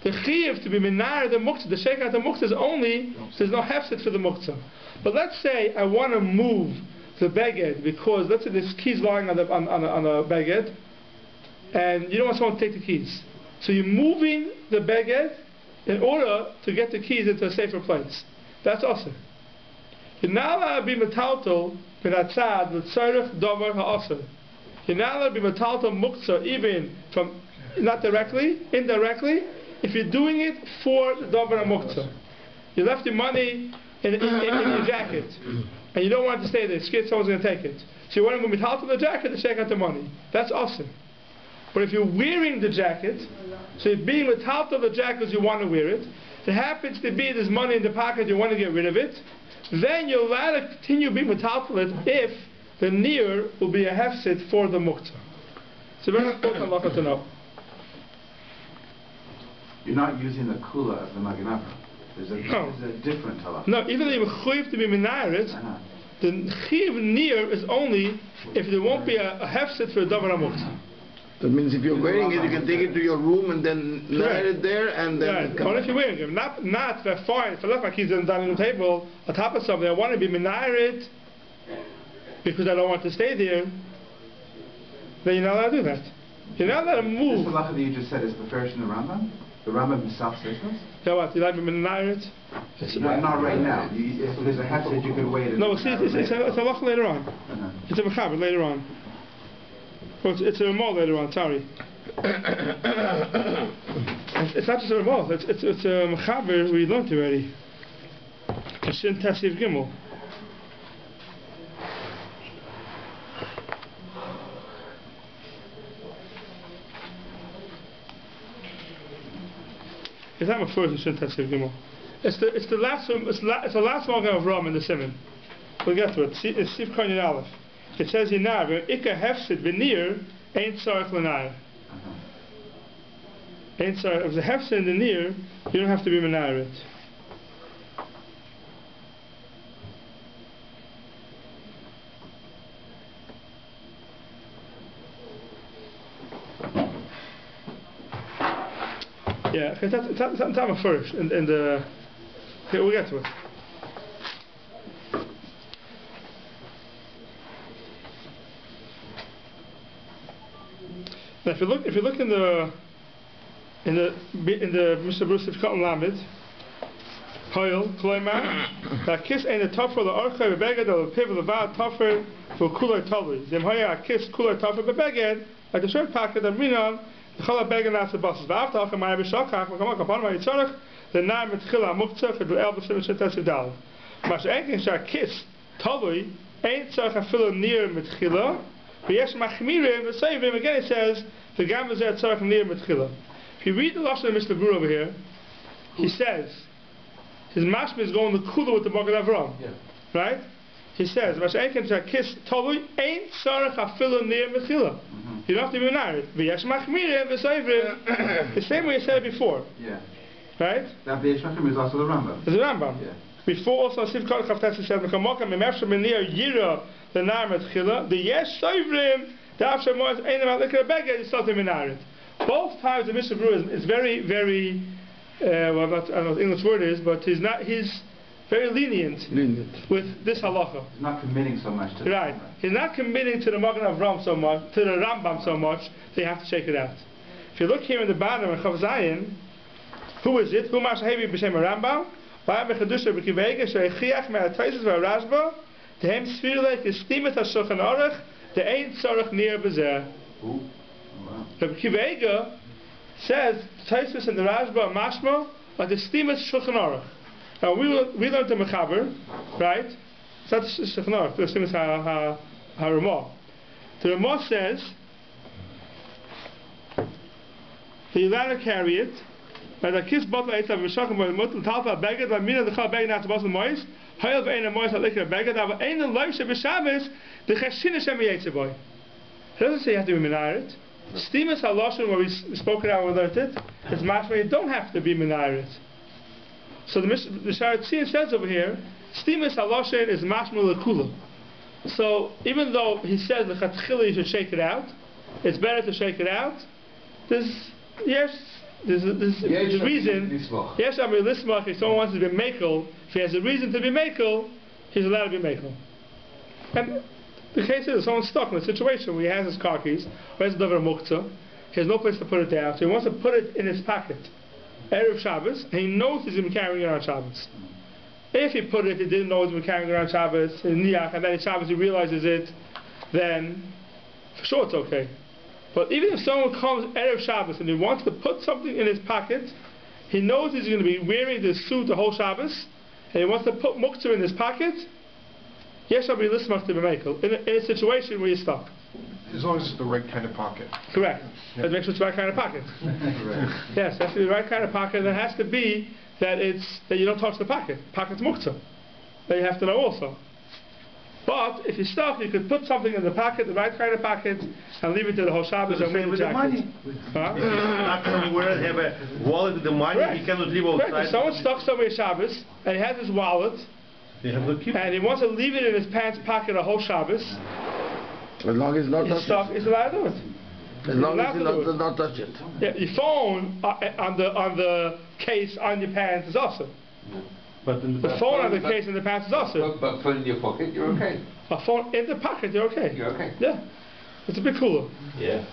The chiyuv to be menar the muktzah, the sheikhat the muktzah is only, there's no hefset for the muktzah. But let's say I want to move the beged because let's say this key's lying on the beged, and you don't want someone to take the keys. So you're moving the beged in order to get the keys into a safer place. That's awesome. You're not allowed to be metaltal min atzad l'tzarech davar ha'asr. You're not allowed to be metaltal muktzah even from, not directly, indirectly, if you're doing it for the davar muktzah. You left your money in your jacket, and you don't want it to stay there, scared someone's going to take it. So you want to be metaltal the jacket to shake out the money. That's awesome. But if you're wearing the jacket, so you're being metaltal the jacket because you want to wear it, there happens to be there's money in the pocket, you want to get rid of it, then you're allowed to continue being metaltal if the near will be a hefset for the muktzah. It's a very important halacha to know. You're not using the kula as the maganavra. There's a different halacha. No, even though you're chayiv to be menaret, the chayiv near is only if there won't be a hefset for a davar muktzah. That means if you're wearing it, you can take it to your room and then lay it there and then... Right. Only if you're wearing it. Not that fine. If I left my keys on the dining room table on top of something, I want to be menaret because I don't want to stay there, then you're not allowed to do that. You're not allowed to move. This halacha that you just said is the first in the Rambam? The Rambam himself says this? Yeah, what? You like me menaret? Not right now. If there's a hefset, you could wait. No, see, it's a halacha later on. It's a mechaber later on. Well, it's a remote later on, sorry. It's not just a remote, it's a mechaber we learned already. Shin Tasiv Gimel. It's not my first Shin Tasiv Gimel. It's the last one of Ram in the Simon. We'll get to it. It's Sif Koyin Aleph. It says in Nar, Ika hefsid v'nir ain't tzarech l'nair. Ain't tzarech. If the hefsid in the near, you don't have to be menaret. Yeah, it's not first. In the okay, we'll get to it. Now, if you look in the Mr. Bruce's Cotton Lamed, Hoyle, Kloimar, that kiss ain't a tougher the archive of beged or the pivot of the tougher for cooler tolly. Them hoya kiss cooler tougher the beged, like the shirt pocket of Minon, the chala beged nas the buses. But after my bishakach, we come up upon my tzarech, the name with chila muktzah for the elbow shim shetas idal. Mas ain't shar kiss tolly ain't tzarech a fill near mit chila. V'yesh machmirim the Seif again it says the gam is at tzarech near mit chila. If you read the lashon of Mr. Brewer over here, he says his mashma is going to kula with the Magen Avram, right? He says, kiss tolu ain't tzarech afilu near mechila. You don't have to be married. V'yesh machmirim v'seivrim. The same way he said it before. Yeah. Right? That v'yesh machmirim is also the Rambam. It's the Rambam. Yeah. Before also Sif Kol Chavtes said, "Mekamokam memefsher menir yira the nar mechila. The yesh seivrim the afsher moed einim alikra beged is something menarit." Both times the Mr. Brewer is very, very. Well, I don't know what the English word is, but he's very lenient with this halacha. He's not committing so much to the right. He's not committing to the Magen Avram so much, to the Rambam so much, that you have to check it out. If you look here in the bottom of Chav Zayin, who is it? Who Mashahevi b'Shem Rambam? V'ayam b'Chedusha b'Kivega she'echiach me'atayzes v'Rashba tehem sfirlek estimet ha'Shulchan Aruch de'ein tzarech nir b'zeh. Who? Rabbi Akiva Eiger says, Tosfos and the Rashba mashma like the steamus Shulchan Aruch. Now we learned the Mechaber, right? So that's Shulchan Aruch. The steamus ha-Ramah. The Ramah says that you're allowed to carry it. By the kiss bottle eight of Meshachim by the mutal talpa beged by mina the chal beged not to bottle mois. Hayel ve'ena mois halikra beged ava ein the life shebe Shabbos the cheshina shem yitzeboy. It doesn't say you have to be minaret. Steamus haloshin where we spoke it out we learned it. It's mashma you don't have to be minaret. So the Sharatzian says over here, steamus haloshin is mashma lekula. So even though he says the chatchila you should shake it out, it's better to shake it out. There's a reason. Yes, I mean, if someone wants to be makel, if he has a reason to be makel, he's allowed to be makel. And the case is, someone's stuck in a situation where he has his car keys, or has a davar muktzah, he has no place to put it down, so he wants to put it in his pocket. Erev Shabbos, and he knows he's going to be carrying it on Shabbos. If he put it, he didn't know he was going to be carrying it on Shabbos, in Niyach, and then in Shabbos he realizes it, then for sure it's okay. But even if someone comes Erev Shabbos and he wants to put something in his pocket, he knows he's going to be wearing this suit the whole Shabbos, and he wants to put muktzah in his pocket, yes, I'll be lismach to be mekel, in a situation where you're stuck. As long as it's the right kind of pocket. Correct. That makes it the right kind of pocket. Yes, it has to be the right kind of pocket, and it has to be that you don't touch the pocket. Pocket's muktzah. That you have to know also. But if you're stuck, you could put something in the pocket, the right kind of pocket, and leave it to the whole Shabbos and wear the jacket. Huh? If he's not going to wear it, have a wallet with the money, Correct. he cannot leave outside. Correct. If someone's stuck somewhere Shabbos, and he has his wallet, and he wants to leave it in his pants pocket a whole Shabbos, as long as he's stuck, he's allowed to do it. As long as he does not touch it. Yeah, your phone on the case on your pants is awesome. But the phone on the case in the pants is awesome. But phone in your pocket, you're okay. A phone in the pocket, you're okay. You're okay. Yeah, it's a bit cooler. Yeah.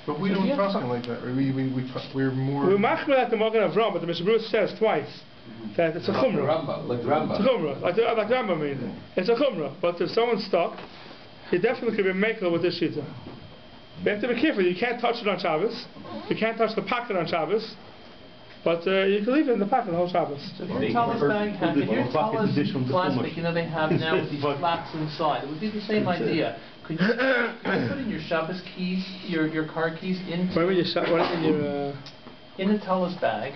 But we don't trust him like that. We're more... We're machmir at the Magen Avram, but the Mishnah Berurah says twice that it's a chumrah. Like the Rambam. It's a chumrah, like the Rambam mean. It's a chumrah, but if someone's stuck, he definitely could be makel with this shita. You have to be careful. You can't touch it on Shabbos. You can't touch the pocket on Shabbos. But you can leave it in the pocket the whole Shabbos. So if your tallis bag, if your tallis plastic, they have now with these flaps inside, it would be the same idea. Could you put in your Shabbos keys, your car keys in a tallis bag,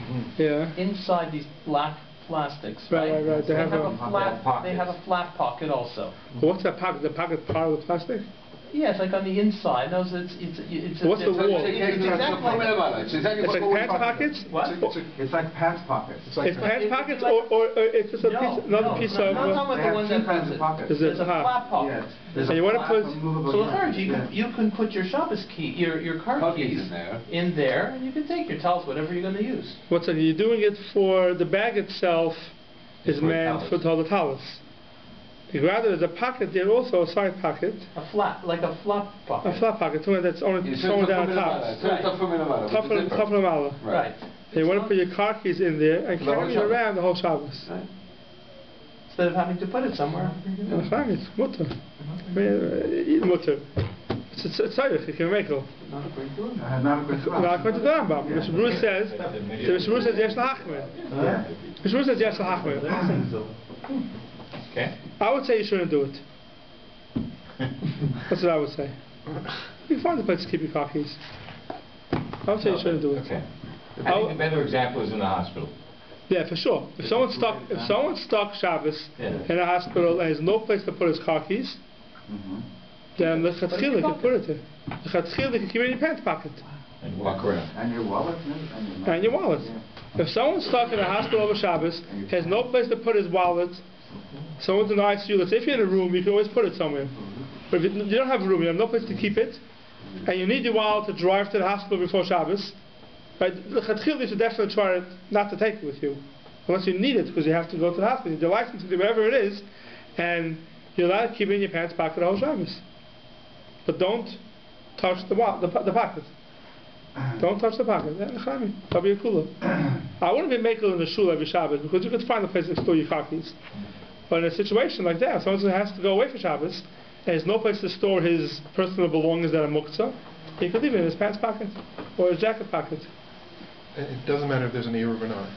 inside these black plastics, right? Right. They have a flat pocket also. What's that pocket? The pocket part of the plastic? Yeah, it's like on the inside. No, it's what's the wall? It's like pants pockets? What? It's like pants pockets. It's pants pockets or it's just another piece of... No, I'm talking about the one that has it. There's a flat pocket. Yes. And you want to put... So you can put your Shabbos key, your car keys in there, and you can take your towels, whatever you're going to use. What's that? You're doing it for the bag itself is meant for the tallis. Rather, there's a pocket there, also a side pocket. Like a flap pocket. A flap pocket, something that's only thrown down top. Top Right. And you want to put your car keys in there and carry it around the whole Shabbos. Right. Instead of having to put it somewhere. It's mutter. Mutter. It's tzarich, you can make it. Not according to the Rambam. Mr. Berurah says, yes l'hachmir. Mr. Berurah says, yes l'hachmir. Okay. I would say you shouldn't do it. That's what I would say. You can find a place to keep your car keys. I would say you shouldn't do it. Okay. I think a better example is in the hospital. Yeah, for sure. If someone's stuck Shabbos in a hospital and has no place to put his car keys, then the chatchila can put it there. The chatchila can keep it in your pants pocket. And walk around. And your wallet. And your wallet. If someone's stuck in a hospital over Shabbos, has no place to put his wallet, someone's in the ICU, let's say if you're in a room, you can always put it somewhere. But if you don't have a room, you have no place to keep it, and you need your wallet to drive to the hospital before Shabbos, right, the chatchila you should definitely try not to take it with you. Unless you need it, because you have to go to the hospital. You need your license to do whatever it is, and you're allowed to keep it in your pants pocket the whole Shabbos. But don't touch the pocket. Don't touch the pocket. That'll be a cooler. I wouldn't be making in the shul every Shabbos because you could find a place to store your car keys. But in a situation like that, someone has to go away for Shabbos and there's no place to store his personal belongings that are muktzah, He could leave it in his pants pocket or his jacket pocket. It doesn't matter if there's an Eruv or not.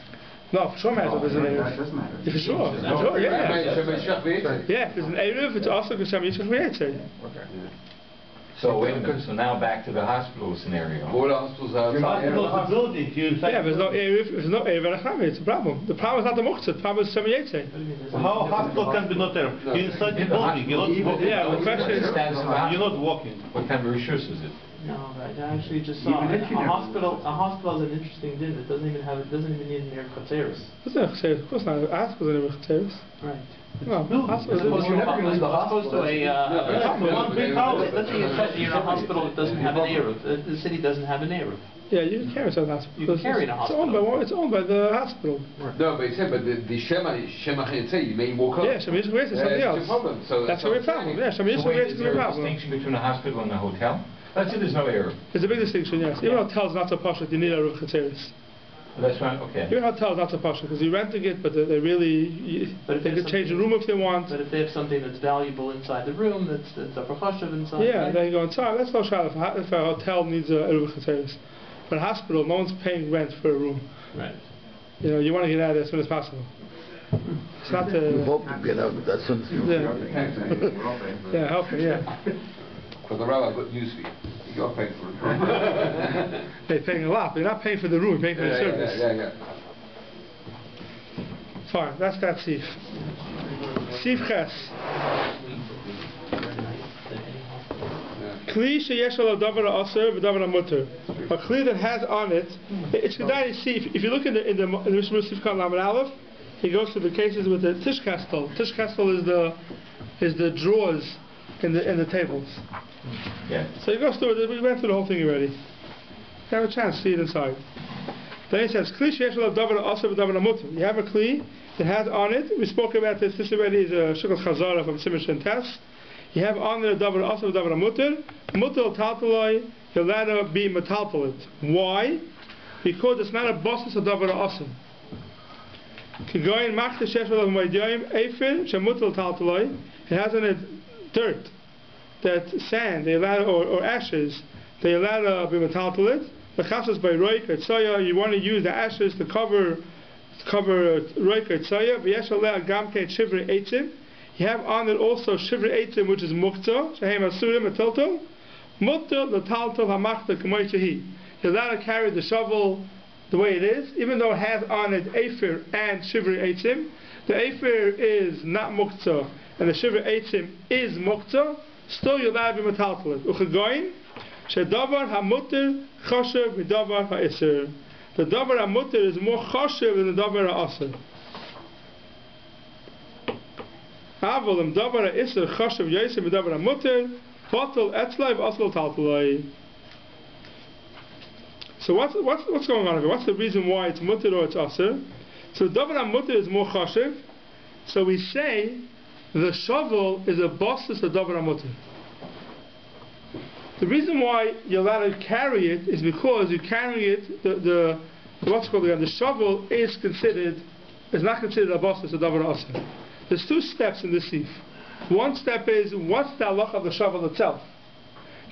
No, for sure matters if there's an Eruv. That does matter. Yeah, for sure. Yeah. Yeah, if there's an Eruv, it's also Geshem Yishach V'Yetzer. So wait a minute, so now back to the hospital scenario. All the hospitals are Hospital's a building. Yeah, if there's no Eruv and a Chametz, it's a problem. The problem is not the Muktzah, the problem is Geshem Yetzer. How hospital can be not there? You're inside the building. You're not walking. Yeah, the question is, You're not walking. What kind of rishus is it? No, I actually just saw a hospital. A hospital is an interesting din. It doesn't even need an air chatzeris. Of course not. A hospital is an Eruv Chatzeris. Right. No, hospital is As opposed to a let's say you're in a hospital that doesn't have an eruv. The city doesn't have an eruv. Yeah, you can carry inside the hospital. You can carry in a hospital. It's owned by the hospital. No, but he said, but the Shema Chetzei, you may walk up. Yeah, Shem Yishach V'Yetzer is something else. That's the problem. So That's a real problem. Yeah, Shem So Yishach wait, V'Yetzer is is there a a problem. distinction between a hospital and a hotel? Let's say there's no error. There's a big distinction, yes. Even hotels not so posh, you need a Eruv Chatzeris. That's right, okay. Even hotels not so posh, because you're renting it, but they really, they can change the room if they want. But if they have something that's valuable inside the room, that's a chashuv inside. Yeah, right? then you go inside. That's no shayla if a hotel needs a Eruv Chatzeris. But a hospital, no one's paying rent for a room. Right. You know, you want to get out of there as soon as possible. It's not We the... hope to get out of that soon. Yeah, yeah, hopefully, yeah. For the rabbi, I've got news for you. You're paying for it. They're paying a lot, but you're not paying for the room, you're paying for the service. Yeah. Fine, that's that Seif. Seif Ches. Kli sheyesh lo davar aser v'davar mutter. A kli that has on it, it's Gedai Seif. If you look in the Rishon Seif Khan Lamed Aleph, he goes through the cases with the tishkastel. Tishkastel is the drawers in the tables. Yeah. So he goes through it. We went through the whole thing already. You have a chance to see it inside. Then he says, Kli sheyesh lo davar aser v'davar mutter. You have a kli that has on it. We spoke about this. This already is a shukal chazara from Semicha Ordination. You have on the davar aser v'davar mutter. Mutter taltaloi. You're allowed to be metaltalit. Why? Because it's not a basis of davar aser. Kigoyin machta shesh olav moediyim eifir shemutter taltaloi. It has on it dirt, that sand, they allow, or ashes, they allow to be metaltalit. The chasas by roik etzoya. You want to use the ashes to cover roik etzoya. V'yesh aleh gamke shivri eitzim. You have on it also shivri eitzim, which is muktzah. Shehem asurim metaltal. Mutter l'taltal hamachta k'moy shehi. You're allowed to carry the shovel the way it is, even though it has on it Eifir and Shivri Eitzim. The Eifir is not Muktzah, and the Shivri Eitzim is Muktzah. Still, you're allowed to be metaltalit. Uchegoyin, shedavar hamutter choshev v'davar ha'isr. The davar hamutter is more choshev than the davar ha'asr. Avolim davar ha'isr choshev yosem v'davar hamutter batal etzlai v'aslo taltalai. So what's going on here? What's the reason why it's mutter or it's aser? So davar mutter is more chashiv. So we say the shovel is a basis of davar mutter. The reason why you're allowed to carry it is because you carry it. The shovel is not considered a basis of davar aser. There's two steps in the Seif. One step is what's the halach of the shovel itself.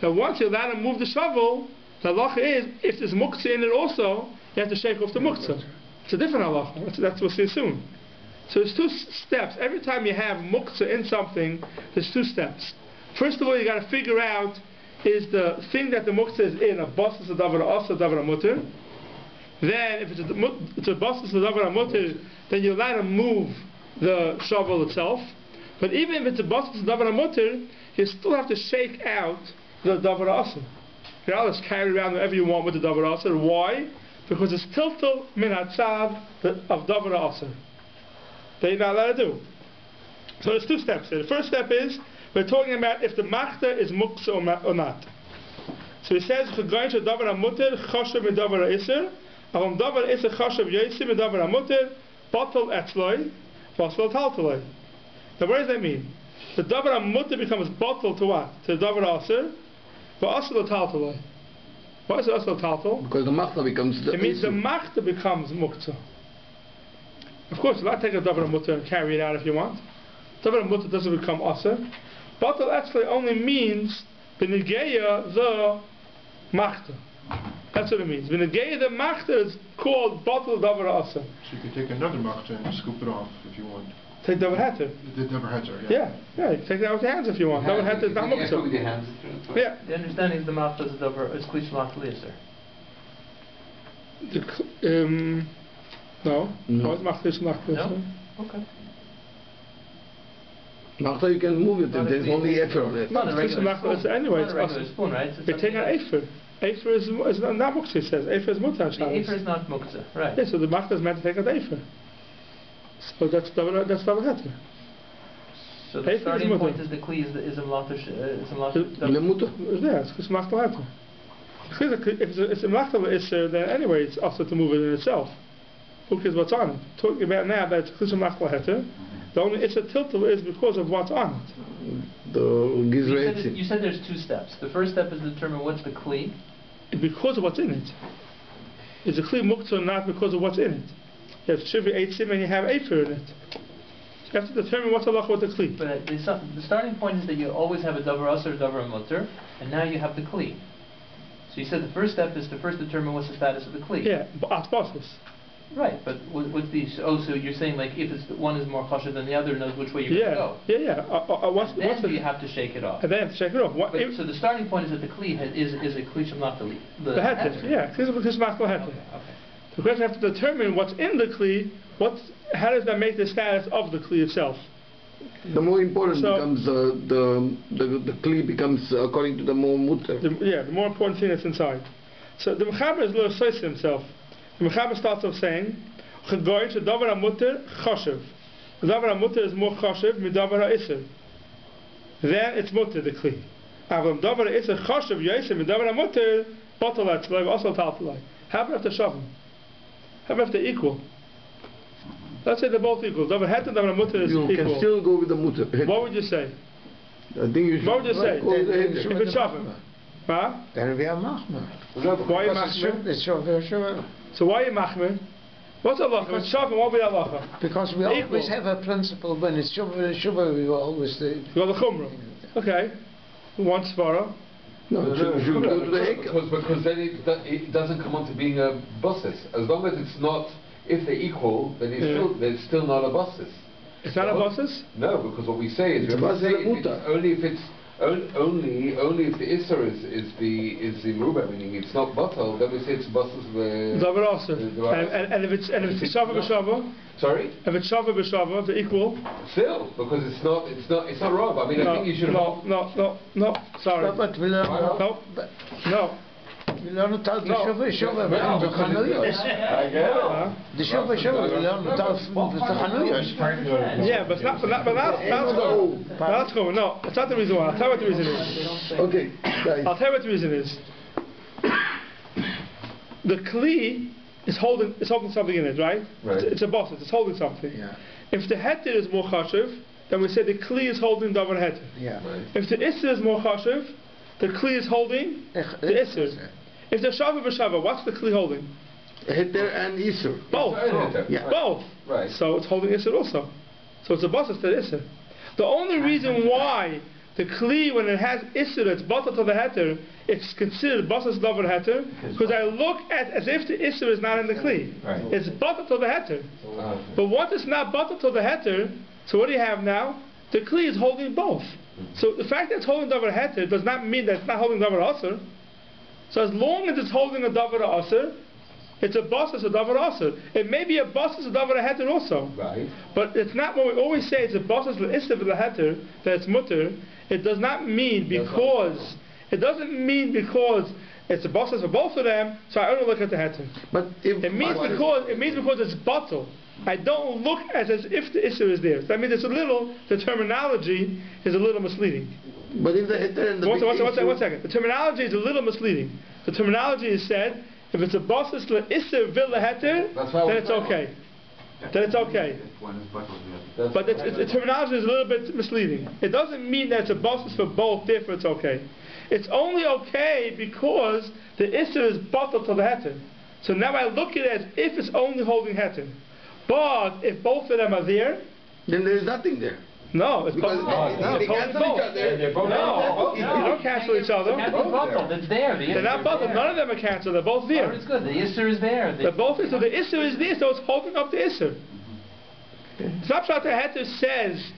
Now once you're allowed to move the shovel, the halacha is, if there's muktzah in it also, you have to shake off the muktzah. It's a different halacha. That's what we assume. So there's two steps. Every time you have muktzah in something, there's two steps. First of all, you got to figure out, is the thing that the muktzah is in a basis of davar asa, davar mutter? Then, if it's a basis of davar mutter, then you're allowed to move the shovel itself. But even if it's a basis of davar mutter, you still have to shake out the davar asa. You know, just carry around whatever you want with the davar aser. Why? Because it's tiltal min hatzav of davar aser. That you're not allowed to do. So there's two steps here. The first step is we're talking about if the machta is muktzah or not. So he says chagayin shel davar hamuter chashav min davar ha'isr. Avam davar ha'isr chashav yosim min davar hamuter batal etzloi basal taltaloi. Now what does that mean? The davar hamuter becomes batal to what? To the davar aser. But asal taltaloi. Why is it asal taltal? Because the machta becomes the... It means the machta becomes muktzah. Of course, you'll not take a davar mutter and carry it out if you want. Davar mutter doesn't become asar. Batal actually only means b'nigeya Machta. That's what it means. When the gay the Machta is called Batal Davar Asa. So you could take another machta and scoop it off if you want. Take Davar Heter. The Davar Heter, Yeah, yeah, you can take it out with your hands if you want. Davar Heter is not Muktzah. with your hands. Yeah. The understanding is the Machta is Klish Machta Liser. No. No, it's Machta is Machta. No? Okay. Machta you can move it, Not there's a only clean- Efer on it. Not a regular spoon. Anyway, Not it's a regular awesome. spoon, right? They take out Efer. Efer is not Muktzah, it says. Efer is Mutar The Shabbos. Efer is not Muktzah, right. Yeah, so the Machta is meant to take out Efer. So that's Davar Heter. So Efer the is starting mutter. point is the Kli is a Machta. Lemuta. Yeah, it's Machta Heter. If it's a Machta Isser, then anyway it's also to move it in itself. Who cares what's on it? Talking about now that it's Machta Heter, the only Isser tiltal is because of what's on it. The Gizra You said there's two steps. The first step is to determine what's the Kli. Because of what's in it. Is the Kli Muktzah not because of what's in it? You have Shiva Eitzim and you have Efer in it. So you have to determine what's Allah with the Kli. But the starting point is that you always have a Davar Asr, Davar Mutter, and now you have the Kli. So you said the first step is to first determine what's the status of the Kli. Yeah, but Atbasis. Right, but what's the... Oh, so you're saying like if one is more chashuv than the other, knows which way you're going to go. Yeah. What's Then you have to shake it off. And then you have to shake it off. So the starting point is that the Kli is a Kli Shamlat the Heter, yeah. Kli Shamlat Heter. Okay. The question you have to determine what's in the Kli, how does that make the status of the Kli itself? The more important becomes the Kli becomes according to the more mutter. The more important thing that's inside. So the Mechaber is a little sois himself. The Mechaber starts off saying, "Chegoy shedavar hamutter chashuv." The davar hamutter is more chashuv midavar ha'isser. Then it's mutter the Kli. Aval davar ha'isser chashuv yosef midavar hamutter batalat tzloi also taltalai. How about if they're shavim? How about if they're equal? Let's say they're both equal. Davar het and davar mutter is equal. You can still go with the mutter. What would you say? I think you should. What would you say? Go with the If heter. it's shavim. Huh? Then we are machmer. Why are you machmer? So why are you machmer? What's Allah? If it's shavim, what will be Allah? Because we always have a principle when it's shuvah, we will always do. You got the chumrah. Okay. One svara. No, you should go to the heker. Because then it doesn't come on to being a bosses. As long as it's not, if they're equal, then it's still not a bosses. It's not a bosses? No, because what we say is only if the Isser is the Merubah, meaning it's not bottle, then we say it's bosses. Davar also. And if it's shava b'shava. Sorry? If it's shava b'shava, they're equal. Still, because it's not wrong. I mean, I think you should. No. Sorry. But we learn. No. We learn it out the shuvah from the chanuyos. I get it. The shuvah we learn it out from the chanuyos. Yeah, but that's cool. No, it's not the reason why. I'll tell you what the reason is. Okay, guys. I'll tell you what the reason is. The Kli is holding something in it, right? Right. It's a boss. It's holding something. Yeah. If the heter is more chashuv, then we say the Kli is holding davar heter. Yeah. Right. If the isser is more chashuv, the Kli is holding the isser. If the shava b'shava, what's the Kli holding? Heter and Isser. Both. Yeah. Both. Right. So it's holding isser also. So it's a boss to the isser. The only reason why the Kli, when it has isser, it's bottle to the heter, it's considered boss's davar heter, because I look at as if the isser is not in the Kli. Right. It's bottle to the heter. But once it's not bottle to the heter, so what do you have now? The Kli is holding both. So the fact that it's holding davar heter does not mean that it's not holding davar aser. So as long as it's holding a davar aser, it's a boss as a davar aser. It may be a boss as a davar heter also. Right. But it's not what we always say. It's a boss as l'isser v'leheter that it's mutter. It does not mean because. It doesn't mean because it's a boss for both of them. So I only look at the heter. But if It means because it's bottle. I don't look as if the isser is there. So that means the terminology is a little misleading. But if the heter and the One second. The terminology is a little misleading. The terminology is said, if it's a bosses l'isser v'leheter, then it's okay. Then it's okay. But the terminology is a little bit misleading. It doesn't mean that it's a bosses for both, therefore it's okay. It's only okay because the isser is bottled to the heter. So now I look at it as if it's only holding heter. But if both of them are there, then there is nothing there. No, it's Because both. they cancel each other. They're both No, you don't cancel each other. Can't be bottled. It's there. They're not both. None of them are canceled. They're both there. It's good. The Isser is there. They're both there. So the Isser is there, so it's holding up the Isser. It's not Pshat the Heter says.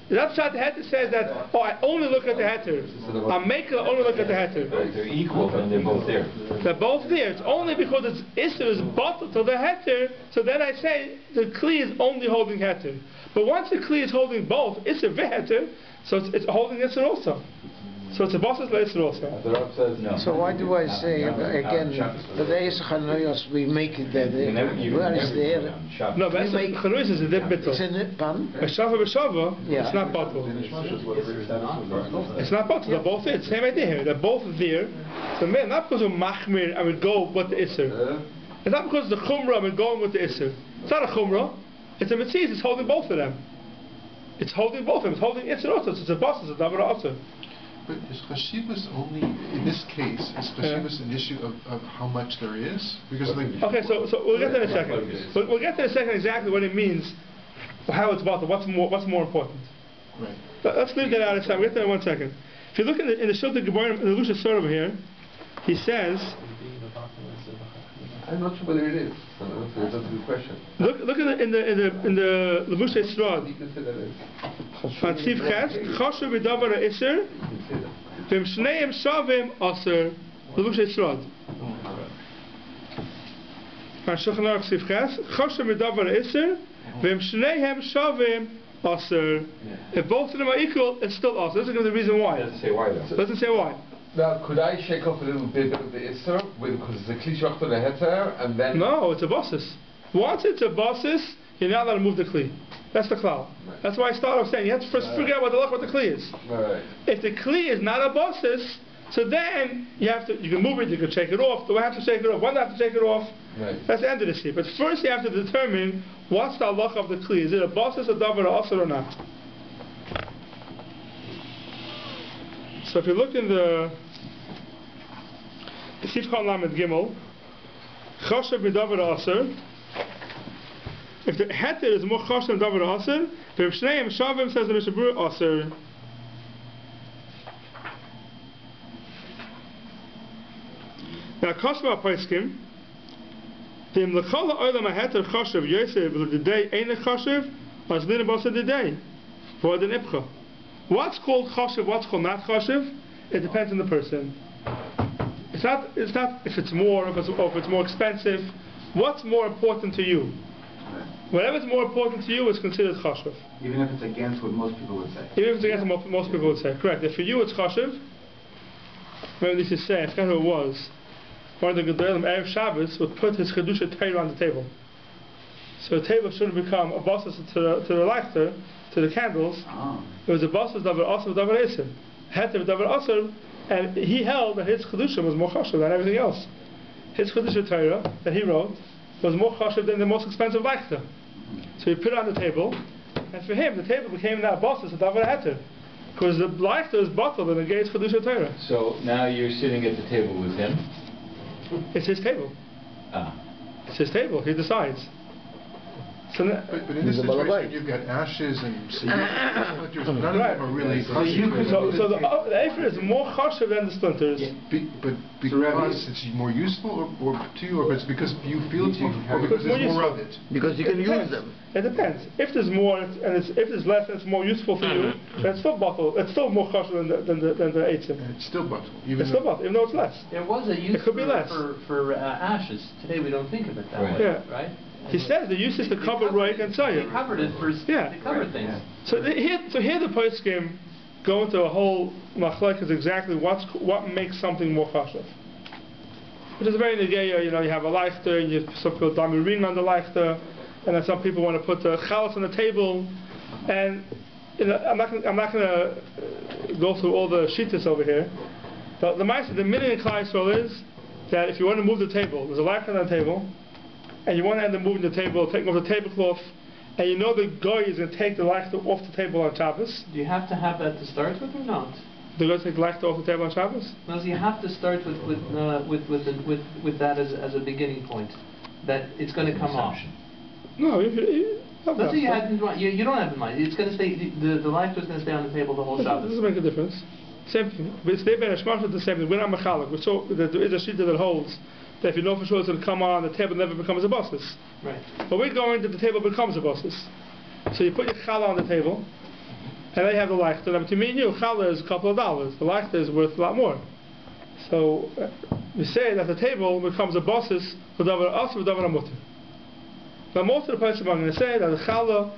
It's not Pshat the Heter says that, oh, I only look at the Heter. I'm making only look at the Heter. They're equal and they're both there. They're both there. It's only because it's Isser is bottled to the Heter, so then I say the Kli is only holding Heter. But once the Kli is holding both Isser and Heter, so it's holding Isser also. So it's a Bosses Isser also. The Rav says no. So why do I say again that the Scgan Rosh we make it that where is there? No, but Scgan Rosh is a dip bittul. It's in it, pan. B'shava b'shava, Yeah. it's not bottled. It's not bottled. They're both there. It's the same idea here. They're both there. So man, not because of machmir I would go with the Isser. It's not because of the chumrah I'm going with the Isser. It's not a chumrah. It's a mitzvah. It's holding both of them. It's holding both of them. It's holding Isser also. It's a boss. It's a davar also. But is chashivas only, in this case, is chashivas an issue of how much there is? Because like... Okay, so we'll get to that in a second. We'll get to in a second exactly what it means, how it's bottled, what's more important. Right. Let's leave that out aside. We'll get to that in 1 second. If you look in the Shulta Gebarim, in the Lusha Sor over here, he says... I'm not sure whether it is. That's a good question. Look in the Levushei Srod. You can say that it is. On Seif Ches, Choshev v'davar ha'Isser, v'im shneim shavim aser, Levushei Srod. On Shulchan Aruch Seif Ches, Choshev v'davar ha'Isser, v'im shneim shavim aser. If both of them are equal, it's still aser. This is going to be the reason why. It doesn't say why though. Doesn't say why. Now, could I shake off a little bit of the Isser because it's a Kli Shvach to the Heter and then... No, it's a bosses. Once it's a bosses, you're not allowed to move the Kli. That's the klal. Right. That's why I started off saying you have to first figure out what the Kli is. Right. If the Kli is not a bosses, so then you can move it, you can shake it off. Do I have to shake it off? When do I have to shake it off? Right. That's the end of the sheet. But first you have to determine what's the halacha of the Kli. Is it a bosses, a davar, or asur or not? So if you look in the Seif Lamed Gimel, Choshev v'davar ha'asur. If the heter is more choshev than davar ha'asur, v'im shneim shavim, says the Mishnah Berurah, asur. Now, Koshva ha'paiskim, v'im l'chol ha'olam ha'heter choshev yosef v'l'didei ein choshev, as lina b'asur didei, v'od an ipcha. What's called choshev, what's called not choshev? It depends on the person. It's not if it's more, or if it's more expensive. What's more important to you? Whatever's more important to you is considered chashuv. Even if it's against what most people would say. Even if it's against what most people would say. Correct. If for you it's chashuv, remember this is Seif, I forgot who it was. One of the Gedolim, Erev Shabbos, would put his Kedusha Torah on the table. So the table shouldn't become a basis to the lighter, to the candles. It was a basis davar asur davar eser. Heter davar asur. And he held that his Kedusha was more chashuv than everything else. His Kedusha Torah that he wrote was more chashuv than the most expensive leichter. So he put it on the table, and for him the table became now bosses of davar heter, because the leichter is bottled and engaged Kedusha Torah. So now you're sitting at the table with him? It's his table. It's his table. He decides. So but in this situation, you've got ashes and none of them are really chashuv. So the Ephraim is more chashuv than the splinters. But because it's more useful or to you, or it's because you feel it, or because there's more of it? Because you can use them. It depends. If there's more and if there's less, and it's more useful for you. Then it's still bottled. It's still more chashuv than the eitzim. And it's still bottled. It's still bottled, even though it's less. There was a use It could be less. for ashes. Today we don't think of it that way, Yeah. right? He says the use is to cover Roik and They Tzayim. covered it for they covered things. So here the poskim go into a whole machlekes exactly what makes something more chashuv. Which is very negeya. You have a leichter, and some people damirin on the leichter, and then some people want to put the chalas on the table. And I'm not going to go through all the shittas over here. But the minute in Klal Yisrael is that if you want to move the table, there's a leichter on the table. And you want to end up moving the table, taking off the tablecloth, and you know the guy is going to take the leichter off the table on Shabbos. Do you have to have that to start with or not? The guy take the leichter off the table on Shabbos? No, so you have to start with that as a beginning point, that it's going to come off. No, Let's say you had in mind, you don't have in mind. It's going to stay. The life is going to stay on the table the whole Shabbos. Doesn't make a difference. Same thing. But it's the same thing. We're not mechalik. We saw that there is a sheet that holds that if you know for sure it's going to come on, the table never becomes a basis. Right. But we're going that the table becomes a basis. So you put your challah on the table, and then you have the leichter. And between me and you, challah is a couple of dollars. The leichter is worth a lot more. So we say that the table becomes a basis for davar us for davar amutter. Now most of the places are going to say that the challah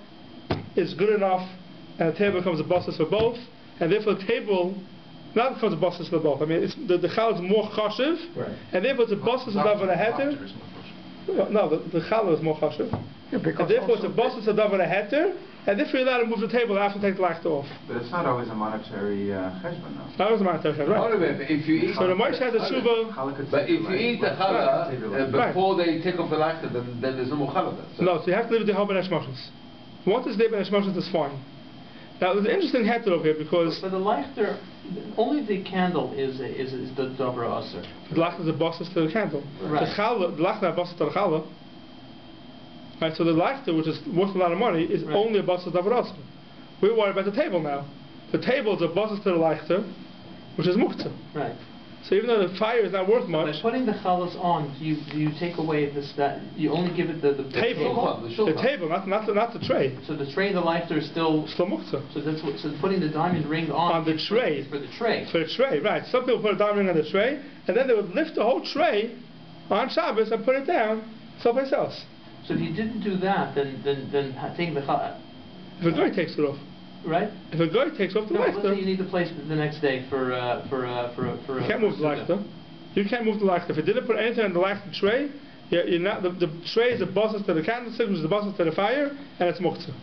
is good enough, and the table becomes a basis for both, and therefore the table not becomes a basis for both. I mean, the challah is more chashiv, right. And therefore it's a basis for davar heter. No, the challah is more chashiv, and therefore it's a basis for davar heter, and therefore you're allowed to move the table after take the leichter off. But it's not always a monetary cheshbon, though. Not always a monetary cheshbon, right? If you eat, so the Moshe has a tshuva. But if you eat the challah before they take off the leichter, then there's no more challah. No, so you have to leave it the whole ben hashmashos. Once it's there ben hashmashos, it's fine. Now there's an interesting heter over here because for the leichter, only the candle is the davar aser. The leichter is a basis to the candle. Right. The leichter is a basis to the challah. Right, so the leichter, which is worth a lot of money, is only a basis to davar aser. We're worried about the table now. The table is a basis to the leichter, which is muktzah. Right. So even though the fire is not worth much, by putting the challahs on, do you take away this that you only give it the table, the table, not the tray. So the tray, the leichter is still muktzah. So that's what. So putting the diamond ring on the tray for the tray. For the tray, right? Some people put a diamond ring on the tray, and then they would lift the whole tray on Shabbos and put it down someplace else. So if you didn't do that, then taking the challah. If a guy takes it off. Right. If a guy takes off the leichter, let's say you need to place it the next day for you can't move the leichter. You can't move the leichter. If you didn't put anything on the leichter tray, you're not. The tray is the basis to the candlestick, which is the basis to the fire, and it's muktzah.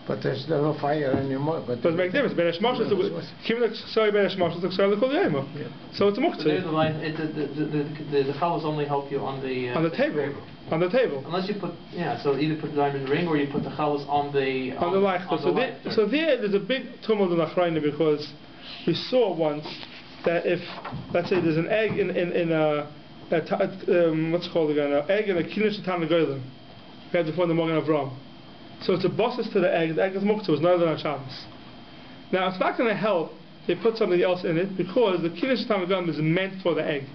But there's no fire anymore. But doesn't make a difference. Ben hashmashos, sorry, ben hashmashos, the kol yoma. So it's muktzah. The challahs only help you on the table. On the table. Unless you put, so either put the diamond ring or you put the challahs on the leichter. So there's a big tumult in Achrayna because we saw once that if, let's say, there's an egg in what's it called again? An egg in a kinish Tana Goyim. We had before the Morgan of Ram. So it's a basis to the egg is muktzah, it's not on Shabbos. Now it's not going to help if they put something else in it because the kinish Tana Goyim is meant for the egg.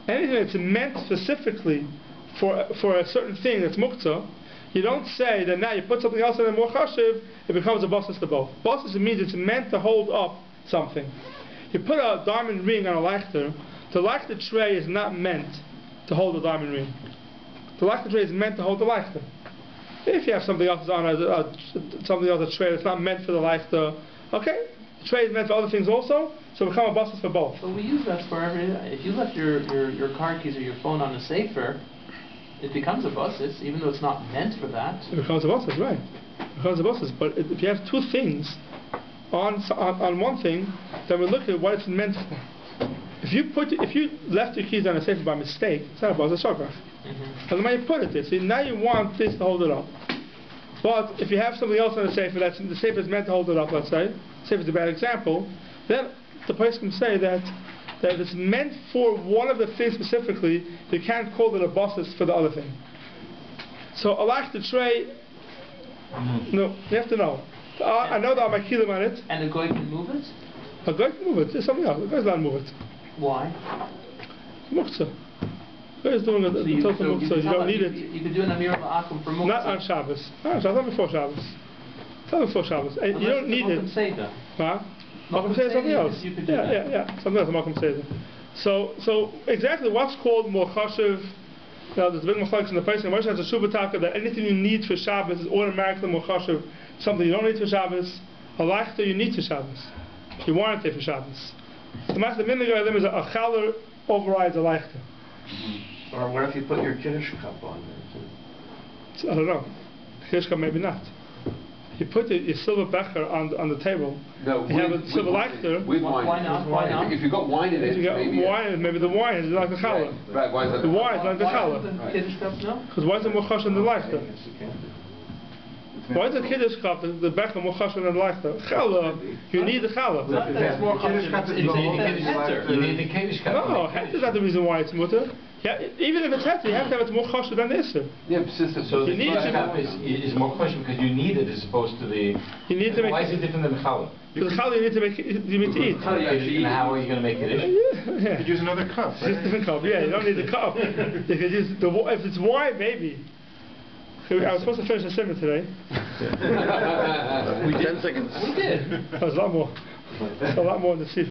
Anything that's meant specifically for a certain thing that's muktzah, you don't say that now you put something else in it more chashiv, it becomes a basis to both. Basis means it's meant to hold up something. You put a diamond ring on a leichter, the leichter tray is not meant to hold the diamond ring. The leichter tray is meant to hold the leichter. If you have something else on a tray that's not meant for the leichter, okay, the tray is meant for other things also, so it becomes a basis for both. But we use that for every. If you left your car keys or your phone on a Sefer, it becomes a basis, even though it's not meant for that. It becomes a basis, right? It becomes a basis. But if you have two things on one thing, then we look at what it's meant for. If you left your keys on a Sefer by mistake, it's not a basis, it's shogach. And then you put it there. So now you want this to hold it up. But if you have something else on the Sefer, the Sefer is meant to hold it up, let's say, Sefer is a bad example, then the person can say that if it's meant for one of the things specifically, you can't call it a basis for the other thing. So I like the tray. No, you have to know. I know that I'm kilim on it. And a guy can move it? A guy can move it. There's something else. A guy's not move it. Why? Muktzah. A guy is doing a total muktzah. You don't need it. You could do an amir al-akum for muktzah. Not on Shabbos. Not before Shabbos. Not before Shabbos. You don't need it. Huh? Malcolm says something else. Something else. Malcolm says. So exactly what's called more chashiv. Now there's a big machlokes in the place. And Moshe has a shubha that anything you need for Shabbos is automatically more chashiv. Something you don't need for Shabbos, a leichter you need for Shabbos. You want it there for Shabbos. The master minhag is a chaler overrides a leichter. Or what if you put your Kiddush cup on there? I don't know. Kiddush cup maybe not. You put your silver becher on the table. No, you have a silver leichter. With wine. Why not? If you've got wine in it, maybe the wine is like a challah. Right. Why is that? The wine is like the challah. Kiddush cup, no? Because why is it more chash than the leichter? Why is the Kiddush cup the Beckham more chashuv than Leichter? Challah, you need the challah. That's more chashuv. You need the Kiddush cup. No, het is not the reason why it's mutter. Yeah, even if it's heter, you have to have it more chashuv than the Isser. Yeah, sister. So the Kiddush cup is more chashuv because you need it as opposed to the. You need to make. Why is it different than the challah? Because challah you need to make, you need to eat. And how are you going to make Kiddush? Yeah. You could use another cup, Just a different cup. Yeah, you don't need the cup. You could use the if it's wine, maybe. I was supposed to finish the sermon today. 10 seconds. We did. That was a lot more. A lot more in the seat.